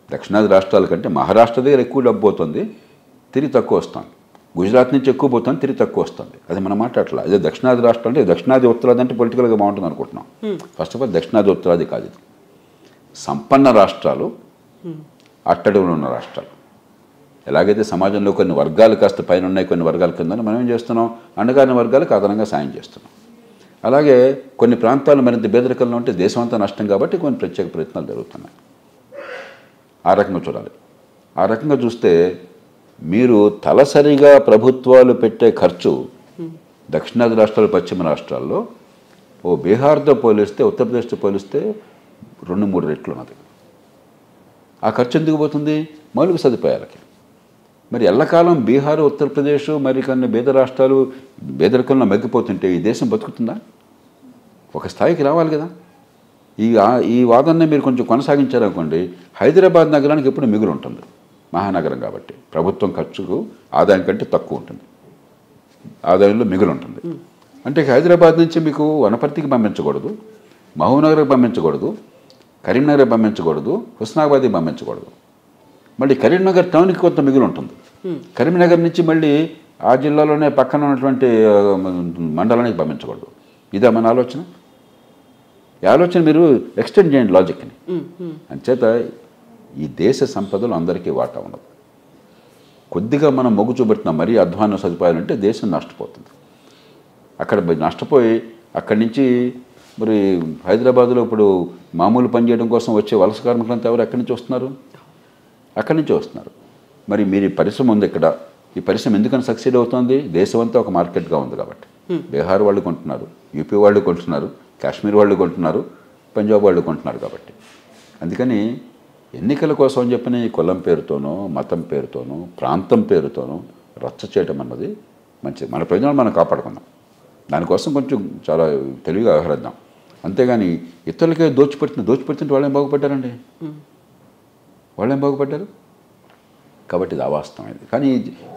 దక్షిణాది రాష్ట్రాల కంటే మహారాష్ట్ర దగ్గర ఎక్కువ డబ్బు పోతుంది, తిరిగి తక్కువ వస్తుంది. గుజరాత్ నుంచి ఎక్కువ పోతుంది, తిరిగి తక్కువ వస్తుంది. అది మనం మాట్లాడట్లా. అదే దక్షిణాది రాష్ట్రాలు అంటే, దక్షిణాది ఉత్తరాది అంటే పొలిటికల్గా బాగుంటుంది అనుకుంటున్నాం. ఫస్ట్ ఆఫ్ ఆల్ దక్షిణాది ఉత్తరాది కాదు ఇది. సంపన్న రాష్ట్రాలు, అట్టడుగులు ఉన్న రాష్ట్రాలు. ఎలాగైతే సమాజంలో కొన్ని వర్గాలు కాస్త పైన ఉన్నాయి, కొన్ని వర్గాల కింద మనం ఏం చేస్తున్నాం, అణగారిన వర్గాలకు అదనంగా సాయం చేస్తున్నాం. అలాగే కొన్ని ప్రాంతాలు మరింత పేదరికంలో ఉంటే దేశం అంతా నష్టం. కాబట్టి కొన్ని ప్రత్యేక ప్రయత్నాలు జరుగుతున్నాయి. ఆ రకంగా చూడాలి. ఆ రకంగా చూస్తే మీరు తలసరిగా ప్రభుత్వాలు పెట్టే ఖర్చు దక్షిణాది రాష్ట్రాలు, పశ్చిమ రాష్ట్రాల్లో బీహార్తో పోలిస్తే, ఉత్తరప్రదేశ్తో పోలిస్తే 2-3 రెట్లు ఉన్నది. ఆ ఖర్చు ఎందుకు పోతుంది? మౌలిక సదుపాయాలకి. మరి ఎల్లకాలం బీహార్, ఉత్తరప్రదేశ్, మరి కొన్ని పేద రాష్ట్రాలు పేదరికంలో మగ్గిపోతుంటే ఈ దేశం బతుకుతుందా? ఒక స్థాయికి రావాలి కదా. ఈ వాదనని మీరు కొంచెం కొనసాగించారనుకోండి, హైదరాబాద్ నగరానికి ఎప్పుడు మిగులు ఉంటుంది. మహానగరం కాబట్టి ప్రభుత్వం ఖర్చుకు ఆదాయం కంటే తక్కువ ఉంటుంది, ఆదాయంలో మిగులు ఉంటుంది. అంటే హైదరాబాద్ నుంచి మీకు వనపర్తికి పంపించకూడదు, మహబూబ్నగర్కి పంపించకూడదు, కరీంనగర్కి పంపించకూడదు, హుస్నాబాద్కి పంపించకూడదు. మళ్ళీ కరీంనగర్ టౌన్కి కొంత మిగులు ఉంటుంది. కరీంనగర్ నుంచి మళ్ళీ ఆ జిల్లాలోనే పక్కన ఉన్నటువంటి మండలానికి పంపించకూడదు. ఇదా మన ఆలోచన? ఈ ఆలోచన మీరు ఎక్స్టెండ్ చేయండి లాజిక్ని. అంచేత ఈ దేశ సంపదలు అందరికీ వాటా ఉండదు. కొద్దిగా మనం మొగ్గు చూపెట్టిన మరీ అధ్వాన సదుపాయాలు అంటే దేశం నష్టపోతుంది. అక్కడ నష్టపోయి అక్కడి నుంచి మరి హైదరాబాద్లో ఇప్పుడు మామూలు పని చేయడం కోసం వచ్చే వలస కార్మికులంతా ఎవరు ఎక్కడి నుంచి వస్తున్నారు? అక్కడి నుంచి వస్తున్నారు. మరి మీరు ఈ పరిశ్రమ ఉంది ఇక్కడ. ఈ పరిశ్రమ ఎందుకని సక్సీడ్ అవుతుంది? దేశం అంతా ఒక మార్కెట్గా ఉంది కాబట్టి. బీహార్ వాళ్ళు కొంటున్నారు, యూపీ వాళ్ళు కొంటున్నారు, కాశ్మీర్ వాళ్ళు కొంటున్నారు, పంజాబ్ వాళ్ళు కొంటున్నారు. కాబట్టి అందుకని ఎన్నికల కోసం అని చెప్పిన ఈ కులం పేరుతోనో, మతం పేరుతోనో, ప్రాంతం పేరుతోనో రచ్చ చేయటం అన్నది మంచిది. మన ప్రజలను మనం కాపాడుకుందాం. దానికోసం కొంచెం చాలా తెలివిగా వ్యవహరిద్దాం. అంతేగాని ఇతరులకే దోచిపెడుతుంటే వాళ్ళేం బాగుపడ్డారండి? వాళ్ళేం బాగుపడ్డారు? కాబట్టి ఇది అవాస్తవమైంది. కానీ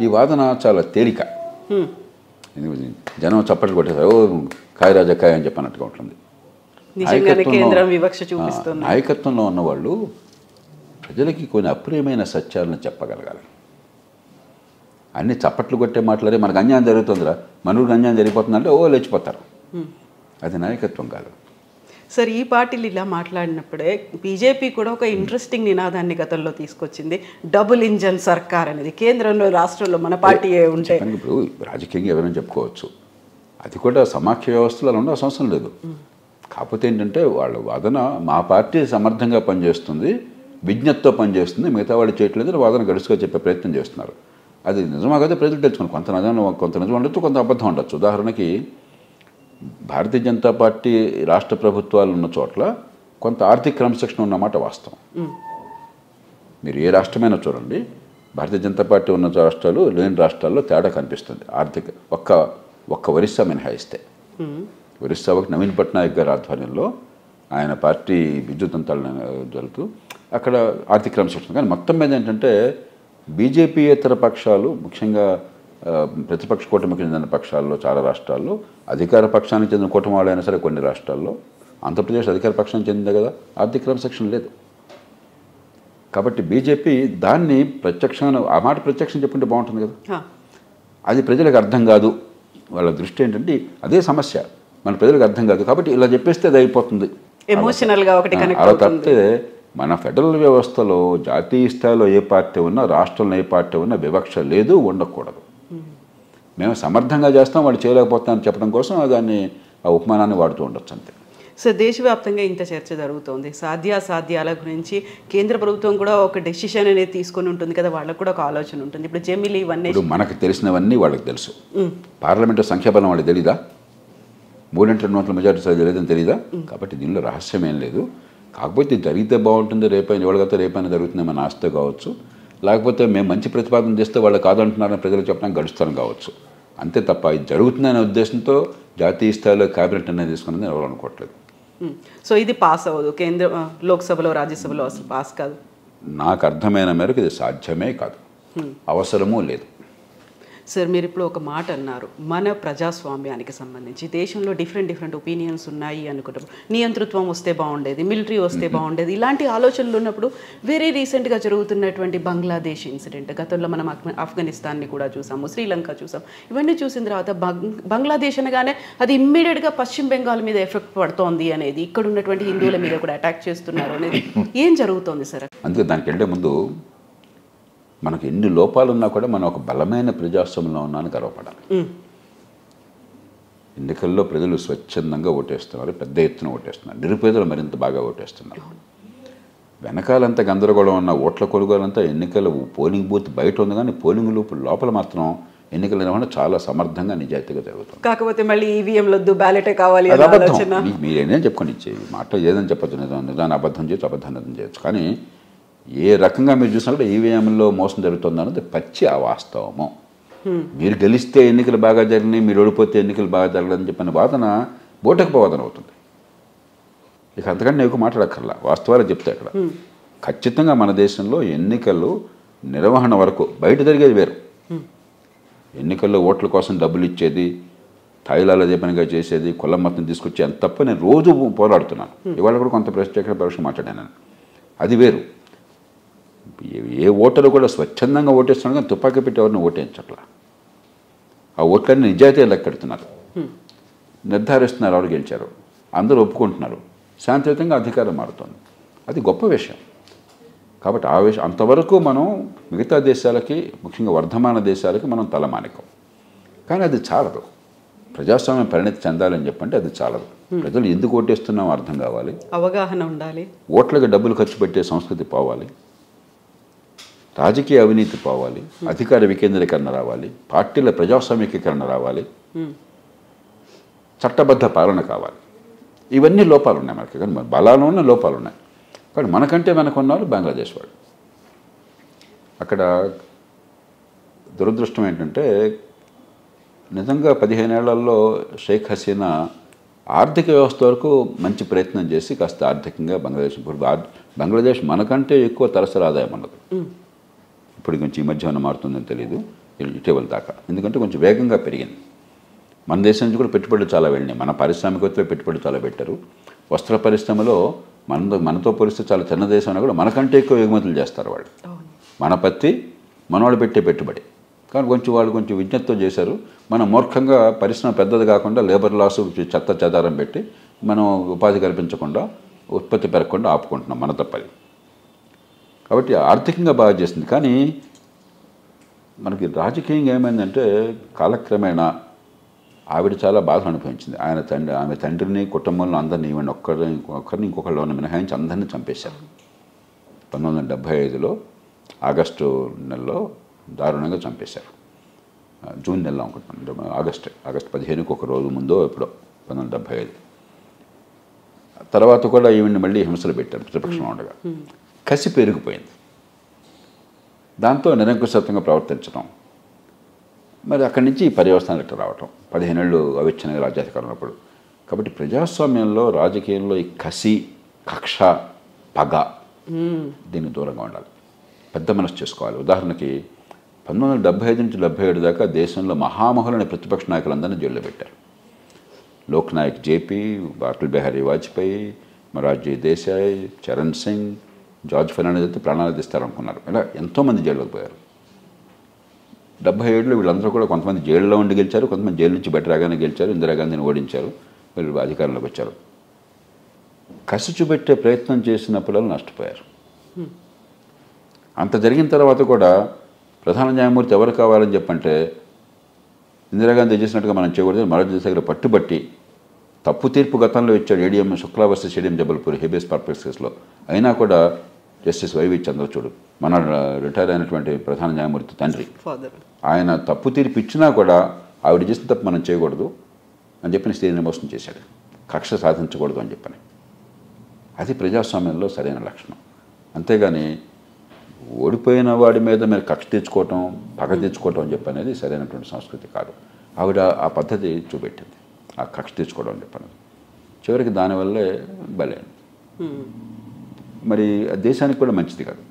ఈ వాదన చాలా తేలిక. జనం చప్పట్లు కొట్టేసారు, ఓ కాయ రాజా కాయ అని చెప్పినట్టుగా ఉంటుంది. నాయకత్వంలో ఉన్నవాళ్ళు ప్రజలకి కొన్ని అప్రియమైన సత్యాలను చెప్పగలగాలి. అన్ని చప్పట్లు కొట్టే మాట్లాడే మనకు అన్యాయం జరుగుతుందిరా, మనూరికి అన్యాయం జరిగిపోతుందంటే ఓ లేచిపోతారు. అది నాయకత్వం కాదు. సార్, ఈ పార్టీలు ఇలా మాట్లాడినప్పుడే బీజేపీ కూడా ఒక ఇంట్రెస్టింగ్ నినాదాన్ని గతంలో తీసుకొచ్చింది, డబుల్ ఇంజన్ సర్కార్ అనేది. కేంద్రంలో రాష్ట్రంలో మన పార్టీ ఉంటే ఇప్పుడు రాజకీయంగా ఎవరైనా చెప్పుకోవచ్చు, అది కూడా సమాఖ్య వ్యవస్థలో ఉండే అవసరం లేదు. కాకపోతే ఏంటంటే వాళ్ళ వాదన మా పార్టీ సమర్థంగా పనిచేస్తుంది, విజ్ఞతతో పనిచేస్తుంది, మిగతా వాళ్ళు చేయట్లేదు వాదన గడుసుగా చెప్పే ప్రయత్నం చేస్తున్నారు. అది నిజమా కదా ప్రజలు తెలుసుకున్నారు. కొంత నిజం ఉండొచ్చు, కొంత అబద్ధం ఉండొచ్చు. ఉదాహరణకి భారతీయ జనతా పార్టీ రాష్ట్ర ప్రభుత్వాలు ఉన్న చోట్ల కొంత ఆర్థిక క్రమశిక్షణ ఉన్నమాట వాస్తవం. మీరు ఏ రాష్ట్రమైనా చూడండి, భారతీయ జనతా పార్టీ ఉన్న రాష్ట్రాలు లేని రాష్ట్రాల్లో తేడా కనిపిస్తుంది. ఆర్థిక ఒక్క ఒరిస్సా మినహాయిస్తే, ఒరిస్సా ఒక నవీన్ పట్నాయక్ గారి ఆధ్వర్యంలో ఆయన పార్టీ విద్యుతంతాలను జరుగుతూ అక్కడ ఆర్థిక క్రమశిక్షణ. కానీ మొత్తం మీద ఏంటంటే బీజేపీయేతర పక్షాలు, ముఖ్యంగా ప్రతిపక్ష కూటమికి చెందిన పక్షాల్లో చాలా రాష్ట్రాల్లో, అధికార పక్షానికి చెందిన కూటమి వాళ్ళైనా సరే కొన్ని రాష్ట్రాల్లో, ఆంధ్రప్రదేశ్ అధికార పక్షానికి చెందిందే కదా, ఆర్థిక క్రమశిక్షణ లేదు. కాబట్టి బీజేపీ దాన్ని ప్రత్యక్షంగా, ఆ మాట ప్రత్యక్షం చెప్పుకుంటే బాగుంటుంది కదా. అది ప్రజలకు అర్థం కాదు. వాళ్ళ దృష్టి ఏంటంటే అదే సమస్య, మన ప్రజలకు అర్థం కాదు కాబట్టి ఇలా చెప్పేస్తే అది అయిపోతుంది. ఎమోషనల్గా ఒకటి కనెక్ట్ అలా తప్పితే మన ఫెడరల్ వ్యవస్థలో జాతీయ స్థాయిలో ఏ పార్టీ ఉన్నా, రాష్ట్రంలో ఏ పార్టీ ఉన్నా వివక్ష లేదు, ఉండకూడదు. మేము సమర్థంగా చేస్తాం, వాళ్ళు చేయలేకపోతామని చెప్పడం కోసం దాన్ని ఆ ఉపమానాన్ని వాడుతూ ఉండొచ్చు అంతే. సో దేశవ్యాప్తంగా ఇంత చర్చ జరుగుతోంది. సాధ్యాసాధ్యాల గురించి కేంద్ర ప్రభుత్వం కూడా ఒక డెసిషన్ అనేది తీసుకొని ఉంటుంది కదా, వాళ్ళకు కూడా ఒక ఆలోచన ఉంటుంది. ఇప్పుడు జమిలీ ఇవన్నీ మనకు తెలిసినవన్నీ వాళ్ళకి తెలుసు. పార్లమెంటు సంఖ్యాబలం వాళ్ళకి తెలీదా? 3/2 మెజార్టీ తెలియదని తెలీదా? కాబట్టి దీనిలో రహస్యం ఏం లేదు. కాకపోతే జరిగితే బాగుంటుంది, రేపైనా ఎవరికైతే రేపైనా జరుగుతుంది మన ఆస్తి కావచ్చు, లేకపోతే మేము మంచి ప్రతిపాదన చేస్తే వాళ్ళు కాదంటున్నారని ప్రజలు చెప్పడానికి గడుస్తాను కావచ్చు. అంతే తప్ప ఇది జరుగుతుందనే ఉద్దేశంతో జాతీయ స్థాయిలో క్యాబినెట్ అనేది తీసుకున్నది ఎవరు అనుకోవట్లేదు. సో ఇది పాస్ అవ్వదు, కేంద్ర లోక్సభలో రాజ్యసభలో అసలు పాస్ కాదు. నాకు అర్థమైన మేరకు ఇది సాధ్యమే కాదు, అవసరమూ లేదు. సార్, మీరు ఇప్పుడు ఒక మాట అన్నారు, మన ప్రజాస్వామ్యానికి సంబంధించి దేశంలో డిఫరెంట్ ఒపీనియన్స్ ఉన్నాయి అనుకున్నప్పుడు నియంతృత్వం వస్తే బాగుండేది, మిలిటరీ వస్తే బాగుండేది, ఇలాంటి ఆలోచనలు ఉన్నప్పుడు వేరే రీసెంట్గా జరుగుతున్నటువంటి బంగ్లాదేశ్ ఇన్సిడెంట్, గతంలో మనం ఆఫ్ఘనిస్తాన్ని కూడా చూసాము, శ్రీలంక చూసాం. ఇవన్నీ చూసిన తర్వాత బంగ్లాదేశ్ అనగానే అది ఇమ్మీడియట్గా పశ్చిమ బెంగాల్ మీద ఎఫెక్ట్ పడుతోంది అనేది, ఇక్కడ ఉన్నటువంటి హిందువుల మీద కూడా అటాక్ చేస్తున్నారు అనేది ఏం జరుగుతోంది సార్? అందుకే దానికి వెళ్ళే ముందు మనకు ఎన్ని లోపాలు ఉన్నా కూడా మనం ఒక బలమైన ప్రజాస్వామ్యంలో ఉన్నాను గర్వపడాలి. ఎన్నికల్లో ప్రజలు స్వచ్ఛందంగా ఓటేస్తున్నారు, పెద్ద ఎత్తున ఓటేస్తున్నారు, నిరుపేదలు మరింత బాగా ఓటేస్తున్నారు. వెనకాలంతా గందరగోళం ఉన్న ఓట్ల కొనుగోలంతా ఎన్నికల పోలింగ్ బూత్ బయట ఉంది, కానీ పోలింగ్ లోపల మాత్రం ఎన్నికల నిర్వహణ చాలా సమర్థంగా నిజాయితీగా జరుగుతుంది. కాకపోతే మళ్ళీ ఈవీఎంలొద్దు, బ్యాలెటే కావాలి. మీరేనేం చెప్పుకొని ఇచ్చేవి మాట ఏదని చెప్పచ్చు, నిజాన్ని అబద్ధం చేయొచ్చు, అబద్ధాన్ని చేయొచ్చు. కానీ ఏ రకంగా మీరు చూసినా కూడా ఈవీఎంలో మోసం జరుగుతుంది అన్నది పచ్చి అవాస్తవము. మీరు గెలిస్తే ఎన్నికలు బాగా జరిగినాయి, మీరు ఓడిపోతే ఎన్నికలు బాగా జరగలేదని చెప్పిన వాదన బోటకు వాదన అవుతుంది. ఇక అంతకంటే నేను మాట్లాడక్కర్లా, వాస్తవాలు చెప్తే అక్కడ ఖచ్చితంగా మన దేశంలో ఎన్నికలు నిర్వహణ వరకు బయట జరిగేది వేరు. ఎన్నికల్లో ఓట్ల కోసం డబ్బులు ఇచ్చేది, తాయిలాల పనిగా చేసేది, కులం మతం తీసుకొచ్చి ఎంత తప్ప నేను రోజు పోరాడుతున్నాను. ఇవాళ కూడా కొంత ప్రత్యేక పరీక్ష మాట్లాడాను, అది వేరు. ఏ ఓటరు కూడా స్వచ్ఛందంగా ఓటేస్తున్నాడు, కానీ తుపాకీ పెట్టి ఎవరిని ఓటేయించట్లా. ఆ ఓట్లన్నీ నిజాయితీ లెక్కెడుతున్నారు, నిర్ధారిస్తున్నారు ఎవరు గెలిచారు, అందరూ ఒప్పుకుంటున్నారు, శాంతియుతంగా అధికారం మారుతుంది. అది గొప్ప విషయం. కాబట్టి ఆ విషయం అంతవరకు మనం మిగతా దేశాలకి, ముఖ్యంగా వర్ధమాన దేశాలకి మనం తలమానికం. కానీ అది చాలదు. ప్రజాస్వామ్యం పరిణతి చెందాలని చెప్పంటే అది చాలదు. ప్రజలు ఎందుకు ఓటేస్తున్నామో అర్థం కావాలి, అవగాహన ఉండాలి, ఓట్లకి డబ్బులు ఖర్చు పెట్టే సంస్కృతి పోవాలి, రాజకీయ అవినీతి పోవాలి, అధికార వికేంద్రీకరణ రావాలి, పార్టీల ప్రజాస్వామ్యీకరణ రావాలి. చట్టబద్ధ పాలన కావాలి. ఇవన్నీ లోపాలు ఉన్నాయి మనకి, కానీ మన బలాల్లోనే లోపాలు ఉన్నాయి. కానీ మనకంటే మనకున్నారు బంగ్లాదేశ్ వాళ్ళు. అక్కడ దురదృష్టం ఏంటంటే నిజంగా 15 ఏళ్లలో షేక్ హసీనా ఆర్థిక వ్యవస్థ వరకు మంచి ప్రయత్నం చేసి కాస్త ఆర్థికంగా బంగ్లాదేశ్ మనకంటే ఎక్కువ తలసరి ఆదాయం ఉన్నది. ఇప్పుడు కొంచెం ఈ మధ్య ఏమైనా మారుతుందని తెలియదు, ఇటీవల దాకా. ఎందుకంటే కొంచెం వేగంగా పెరిగింది. మన దేశం నుంచి కూడా పెట్టుబడులు చాలా వెళ్ళినాయి. మన పారిశ్రామికవేత్తలు పెట్టుబడులు చాలా పెట్టారు. వస్త్ర పరిశ్రమలో మనతో పోలిస్తే చాలా చిన్న దేశం అయినా కూడా మనకంటే ఎక్కువ ఎగుమతులు చేస్తారు వాళ్ళు. మన పత్తి మనవాళ్ళు పెట్టే పెట్టుబడి. కానీ వాళ్ళు కొంచెం విజ్ఞతతో చేశారు. మనం మూర్ఖంగా పరిశ్రమ పెద్దది కాకుండా లేబర్ లాసు చెత్త చెదారం పెట్టి మనం ఉపాధి కల్పించకుండా ఉత్పత్తి పెరగకుండా ఆపుకుంటున్నాం, మన తప్పది. కాబట్టి ఆర్థికంగా బాగా చేసింది. కానీ మనకి రాజకీయంగా ఏమైందంటే కాలక్రమేణా ఆవిడ చాలా బాధ అనుభవించింది. ఆమె తండ్రిని కుటుంబంలో అందరినీ ఈవెన్ ఒక్కరిని ఇంకొకళ్ళని మినహాయించి అందరినీ చంపేశారు. 1975లో ఆగస్టు నెలలో దారుణంగా చంపేశారు. జూన్ నెలలో అనుకుంటున్నాను, ఆగస్టు 15కి ఒక రోజు ముందో ఎప్పుడో 1975. తర్వాత కూడా ఈవెన్ని మళ్ళీ హింసలు పెట్టారు ప్రతిపక్షంలో ఉండగా. కసి పెరిగిపోయింది. దాంతో నిరంకుశత్వంగా ప్రవర్తించడం, మరి అక్కడి నుంచి ఈ పర్యవస్థానాలు ఇట్లా రావటం 15 ఏళ్ళు అవిచ్ఛిన్నంగా రాజ్యాధికారం ఉన్నప్పుడు. కాబట్టి ప్రజాస్వామ్యంలో రాజకీయంలో ఈ కసి, కక్ష, పగ దీనికి దూరంగా ఉండాలి. పెద్ద మనసు చేసుకోవాలి. ఉదాహరణకి 1975 నుంచి 77 దాకా దేశంలో మహామహులైన ప్రతిపక్ష నాయకులందరినీ జైల్లో పెట్టారు. Loknayak JP, Atal Bihari Vajpayee, Morarji Desai, Charan Singh, George Fernandes అయితే ప్రాణాలు తీస్తారనుకున్నారు. ఇలా ఎంతోమంది జైల్లోకి పోయారు. 77లో వీళ్ళందరూ కూడా కొంతమంది జైల్లో ఉండి గెలిచారు, కొంతమంది జైలు నుంచి బయట రాగానే గెలిచారు. ఇందిరాగాంధీని ఓడించారు, వీళ్ళు అధికారంలోకి వచ్చారు. కసి చూపెట్టే ప్రయత్నం చేసిన పిల్లలు నష్టపోయారు. అంత జరిగిన తర్వాత కూడా ప్రధాన న్యాయమూర్తి ఎవరు కావాలని చెప్పంటే ఇందిరాగాంధీ చేసినట్టుగా మనం చేయకూడదు. మొరార్జీ దేశాయ్ దగ్గర పట్టుబట్టి తప్పు తీర్పు గతంలో ఇచ్చాడు ADM Shukla versus ADM Jabalpur habeas corpus కేసులో. అయినా కూడా జస్టిస్ వైవి చంద్రచూడ్ మన రిటైర్ అయినటువంటి ప్రధాన న్యాయమూర్తి తండ్రి, ఆయన తప్పు తీర్పు ఇచ్చినా కూడా ఆవిడ చేసిన తప్పు మనం చేయకూడదు అని చెప్పిన స్త్రీని మోసం చేశాడు. కక్ష సాధించకూడదు అని చెప్పని. అది ప్రజాస్వామ్యంలో సరైన లక్షణం. అంతేగాని ఓడిపోయిన వాడి మీద మీరు కక్ష తెచ్చుకోవటం, పగ తెచ్చుకోవటం అని చెప్పనేది సరైనటువంటి సంస్కృతి కాదు. ఆవిడ ఆ పద్ధతి చూపెట్టింది, ఆ కక్ష తెచ్చుకోవడం అని చెప్పనేది. చివరికి దానివల్లే బలైంది. మరి దేశానికి కూడా మంచిది కాదు.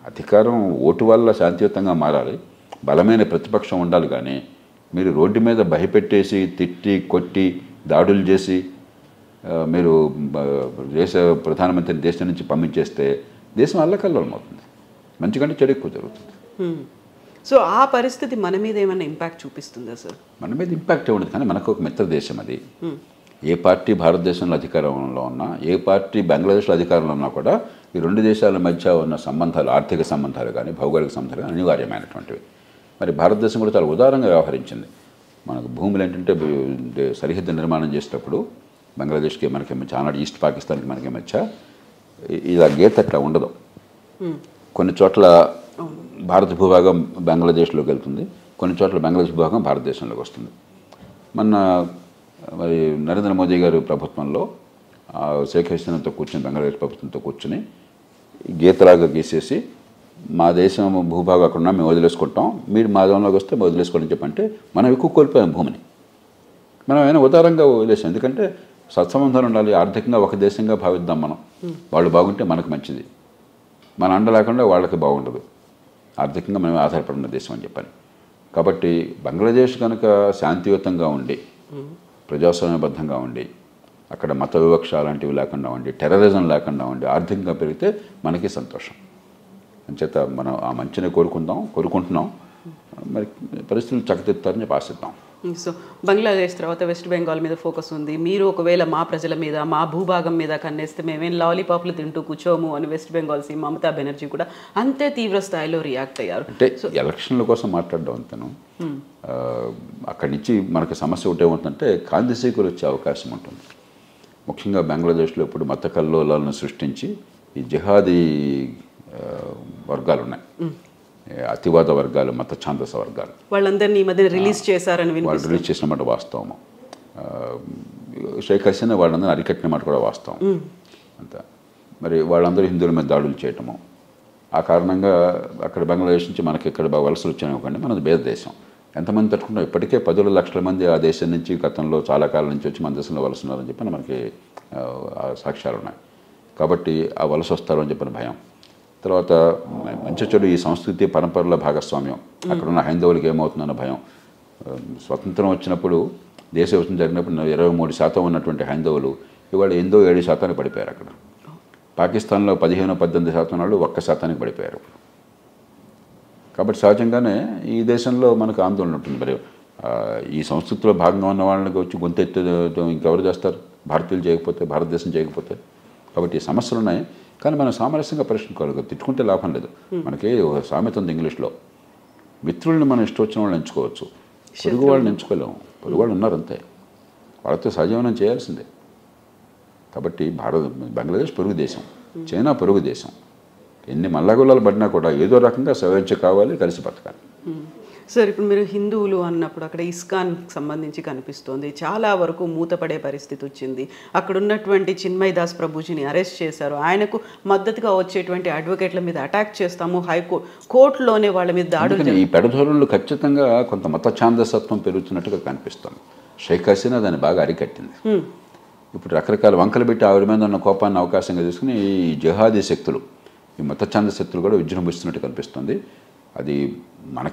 అధికారం ఓటు వల్ల శాంతియుతంగా మారాలి, బలమైన ప్రతిపక్షం ఉండాలి. కానీ మీరు రోడ్డు మీద భయపెట్టేసి తిట్టి కొట్టి దాడులు చేసి మీరు దేశ ప్రధానమంత్రిని దేశం నుంచి పంపించేస్తే దేశం అల్లకల్లోలం అవుతుంది. మంచి కంటే చెడు ఎక్కువ జరుగుతుంది. సో ఆ పరిస్థితి మన మీద ఏమైనా ఇంపాక్ట్ చూపిస్తుందా సార్? మన మీద ఇంపాక్ట్ ఉండదు, కానీ మనకు ఒక మిత్ర దేశం అది. ఏ పార్టీ భారతదేశంలో అధికారంలో ఉన్నా, ఏ పార్టీ బంగ్లాదేశ్లో అధికారంలో ఉన్నా కూడా ఈ రెండు దేశాల మధ్య ఉన్న సంబంధాలు, ఆర్థిక సంబంధాలు కానీ భౌగోళిక సంబంధాలు కానీ అనివార్యమైనటువంటివి. మరి భారతదేశం కూడా చాలా ఉదారంగా వ్యవహరించింది. మనకు భూములు ఏంటంటే సరిహద్దు నిర్మాణం చేసేటప్పుడు బంగ్లాదేశ్కి మనకి మధ్య, ఆనాడు ఈస్ట్ పాకిస్తాన్కి మనకి మధ్య ఇలా గీత అట్లా ఉండదు. కొన్ని చోట్ల భారత భూభాగం బంగ్లాదేశ్లోకి వెళ్తుంది, కొన్ని చోట్ల బంగ్లాదేశ్ భూభాగం భారతదేశంలోకి వస్తుంది. మరి నరేంద్ర మోదీ గారు ప్రభుత్వంలో షేక్ హసీనాతో కూర్చొని, బంగ్లాదేశ్ ప్రభుత్వంతో కూర్చొని గీతలాగా గీసేసి మా దేశం భూభాగం అక్కడ మేము వదిలేసుకుంటాం, మీరు మా దేశంలోకి వస్తే వదిలేసుకోండి చెప్పంటే మనం ఎక్కువ కోల్పోయాం భూమిని. మనం అయినా ఉదారంగా వదిలేసాం. ఎందుకంటే సత్సంబంధాలు ఉండాలి. ఆర్థికంగా ఒక దేశంగా భావిద్దాం మనం. వాళ్ళు బాగుంటే మనకు మంచిది, మన అండ లేకుండా వాళ్ళకి బాగుండదు. ఆర్థికంగా మనం ఆధారపడిన దేశం అని చెప్పాను. కాబట్టి బంగ్లాదేశ్ కనుక శాంతియుతంగా ఉండి, ప్రజాస్వామ్యబద్ధంగా ఉండి, అక్కడ మత వివక్ష అలాంటివి లేకుండా ఉండి, టెర్రరిజం లేకుండా ఉండి, ఆర్థికంగా పెరిగితే మనకి సంతోషం. అంచేత మనం ఆ మంచిని కోరుకుంటున్నాం. మరి పరిస్థితులు చక్కదిద్దుతారని చెప్పి ఆశిద్దాం. సో బంగ్లాదేశ్ తర్వాత వెస్ట్ బెంగాల్ మీద ఫోకస్ ఉంది. మీరు ఒకవేళ మా ప్రజల మీద, మా భూభాగం మీద కన్నేస్తే మేమేం లాలీపాప్లు తింటూ కూర్చోము అని వెస్ట్ బెంగాల్ సీఎం మమతా బెనర్జీ కూడా అంతే తీవ్ర స్థాయిలో రియాక్ట్ అయ్యారు. అంటే ఎలక్షన్ల కోసం మాట్లాడడం అంతను. అక్కడి నుంచి మనకి సమస్య ఒకటే ఉంటుందంటే కాంతిశీకులు వచ్చే అవకాశం ఉంటుంది. ముఖ్యంగా బంగ్లాదేశ్లో ఇప్పుడు మత కల్లోలాలను సృష్టించి ఈ జిహాదీ వర్గాలు ఉన్నాయి, అతివాద వర్గాలు, మత ఛాందస వర్గాలు, వాళ్ళందరినీ ఈ మధ్య రిలీజ్ చేశారని వాళ్ళు రిలీజ్ చేసినమాట వాస్తవము. షేక్ హసీనా వాళ్ళందరూ అరికట్టిన మాట కూడా వాస్తవం అంత. మరి వాళ్ళందరూ హిందువుల మీద దాడులు చేయటము, ఆ కారణంగా అక్కడ బంగ్లాదేశ్ నుంచి మనకి ఇక్కడ వలసలు వచ్చాయనుకోండి, మనది పేద దేశం. ఎంతమంది తట్టుకుంటాం, ఇప్పటికే 10 లక్షల మంది ఆ దేశం నుంచి గతంలో చాలా కాలం నుంచి వచ్చి మన దేశంలో వలసన్నారని చెప్పి మనకి సాక్ష్యాలు ఉన్నాయి. కాబట్టి ఆ వలస వస్తారని చెప్పిన భయం. తర్వాత మంచి చెడు ఈ సంస్కృతి పరంపరల భాగస్వామ్యం, అక్కడున్న హైందవులకి ఏమవుతుందన్న భయం. స్వతంత్రం వచ్చినప్పుడు దేశ విభజన జరిగినప్పుడు 23% ఉన్నటువంటి హైందవులు ఇవాళ 7% పడిపోయారు. అక్కడ పాకిస్తాన్లో 15-18% వాళ్ళు 1% పడిపోయారు. కాబట్టి సహజంగానే ఈ దేశంలో మనకు ఆందోళన ఉంటుంది. మరి ఈ సంస్కృతిలో భాగంగా ఉన్న వాళ్ళకి వచ్చి గొంతెత్తి ఇంకెవరు చేస్తారు, భారతీయులు చేయకపోతే, భారతదేశం చేయకపోతే. కాబట్టి ఈ సమస్యలు ఉన్నాయి, కానీ మనం సామరస్యంగా పరిష్కరించుకోవాలి. తిట్టుకుంటే లాభం లేదు. మనకి ఒక సామెత ఉంది ఇంగ్లీష్లో, మిత్రుల్ని మనం ఇష్టం వచ్చిన వాళ్ళని ఎంచుకోవచ్చు, పొరుగు వాళ్ళని ఎంచుకోలేము. పొరుగు వాళ్ళు ఉన్నారు అంతే, వాళ్ళతో సహజీవనం చేయాల్సిందే. కాబట్టి బంగ్లాదేశ్ పొరుగు దేశం, చైనా పొరుగు దేశం. ఎన్ని మల్లగొల్లాలు పడినా కూడా ఏదో రకంగా స్వేచ్ఛ కావాలి, కలిసి బతకాలి. సార్, ఇప్పుడు మీరు హిందువులు అన్నప్పుడు అక్కడ ఇస్కాన్కి సంబంధించి కనిపిస్తోంది, చాలా వరకు మూతపడే పరిస్థితి వచ్చింది. అక్కడ ఉన్నటువంటి చిన్మయ్ దాస్ ప్రభుజీని అరెస్ట్ చేశారు. ఆయనకు మద్దతుగా వచ్చేటువంటి అడ్వకేట్ల మీద అటాక్ చేస్తాము, కోర్టులోనే వాళ్ళ మీద దాడులు. ఈ పెడధోరణులు ఖచ్చితంగా కొంత మత ఛాందసత్వం పెరుగుతున్నట్టుగా కనిపిస్తుంది. షేక్ హసీనా దాన్ని బాగా అరికట్టింది. ఇప్పుడు రకరకాల వంకలు పెట్టి ఆవిడ మీద ఉన్న కోపాన్ని అవకాశంగా తీసుకుని ఈ జిహాదీ శక్తులు, ఈ మత ఛాంద శక్తులు కూడా విజృంభిస్తున్నట్టు కనిపిస్తుంది. అది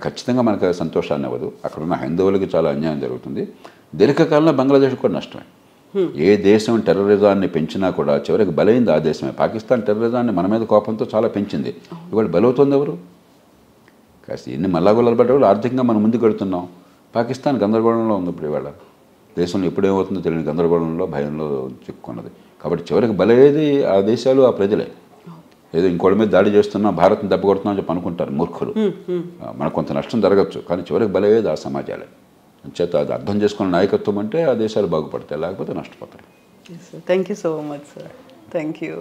ఖచ్చితంగా మనకు సంతోషాన్ని ఇవ్వదు. అక్కడ ఉన్న హైందవులకి చాలా అన్యాయం జరుగుతుంది. దీర్ఘకాలంలో బంగ్లాదేశ్ కూడా నష్టమే. ఏ దేశం టెర్రరిజాన్ని పెంచినా కూడా చివరికి బలైంది ఆ దేశమే. పాకిస్తాన్ టెర్రరిజాన్ని మన మీద కోపంతో చాలా పెంచింది. ఇవాళ బలవుతుంది ఎవరు? కాస్త ఎన్ని మల్లాగొల్లాలు పడ్డ ఆర్థికంగా మనం ముందుకు వెళుతున్నాం. పాకిస్తాన్ గందరగోళంలో ఉంది. ఇప్పుడు ఇవాళ దేశంలో ఎప్పుడేమవుతుందో తెలియని గందరగోళంలో, భయంలో చిక్కున్నది. కాబట్టి చివరికి బలయ్యేది ఆ దేశాలు, ఆ ప్రజలే. ఏదో ఇంకోటి మీద దాడి చేస్తున్నా, భారత్ని దెబ్బకొడుతున్నా అని చెప్పి అనుకుంటారు మూర్ఖులు. మనకు కొంత నష్టం జరగచ్చు, కానీ చివరికి బలయ్యేది ఆ సమాజాలే. చేత అది అర్థం చేసుకున్న నాయకత్వం అంటే ఆ దేశాలు బాగుపడతాయి, లేకపోతే నష్టపోతాయి. Thank you so much sir. Thank you.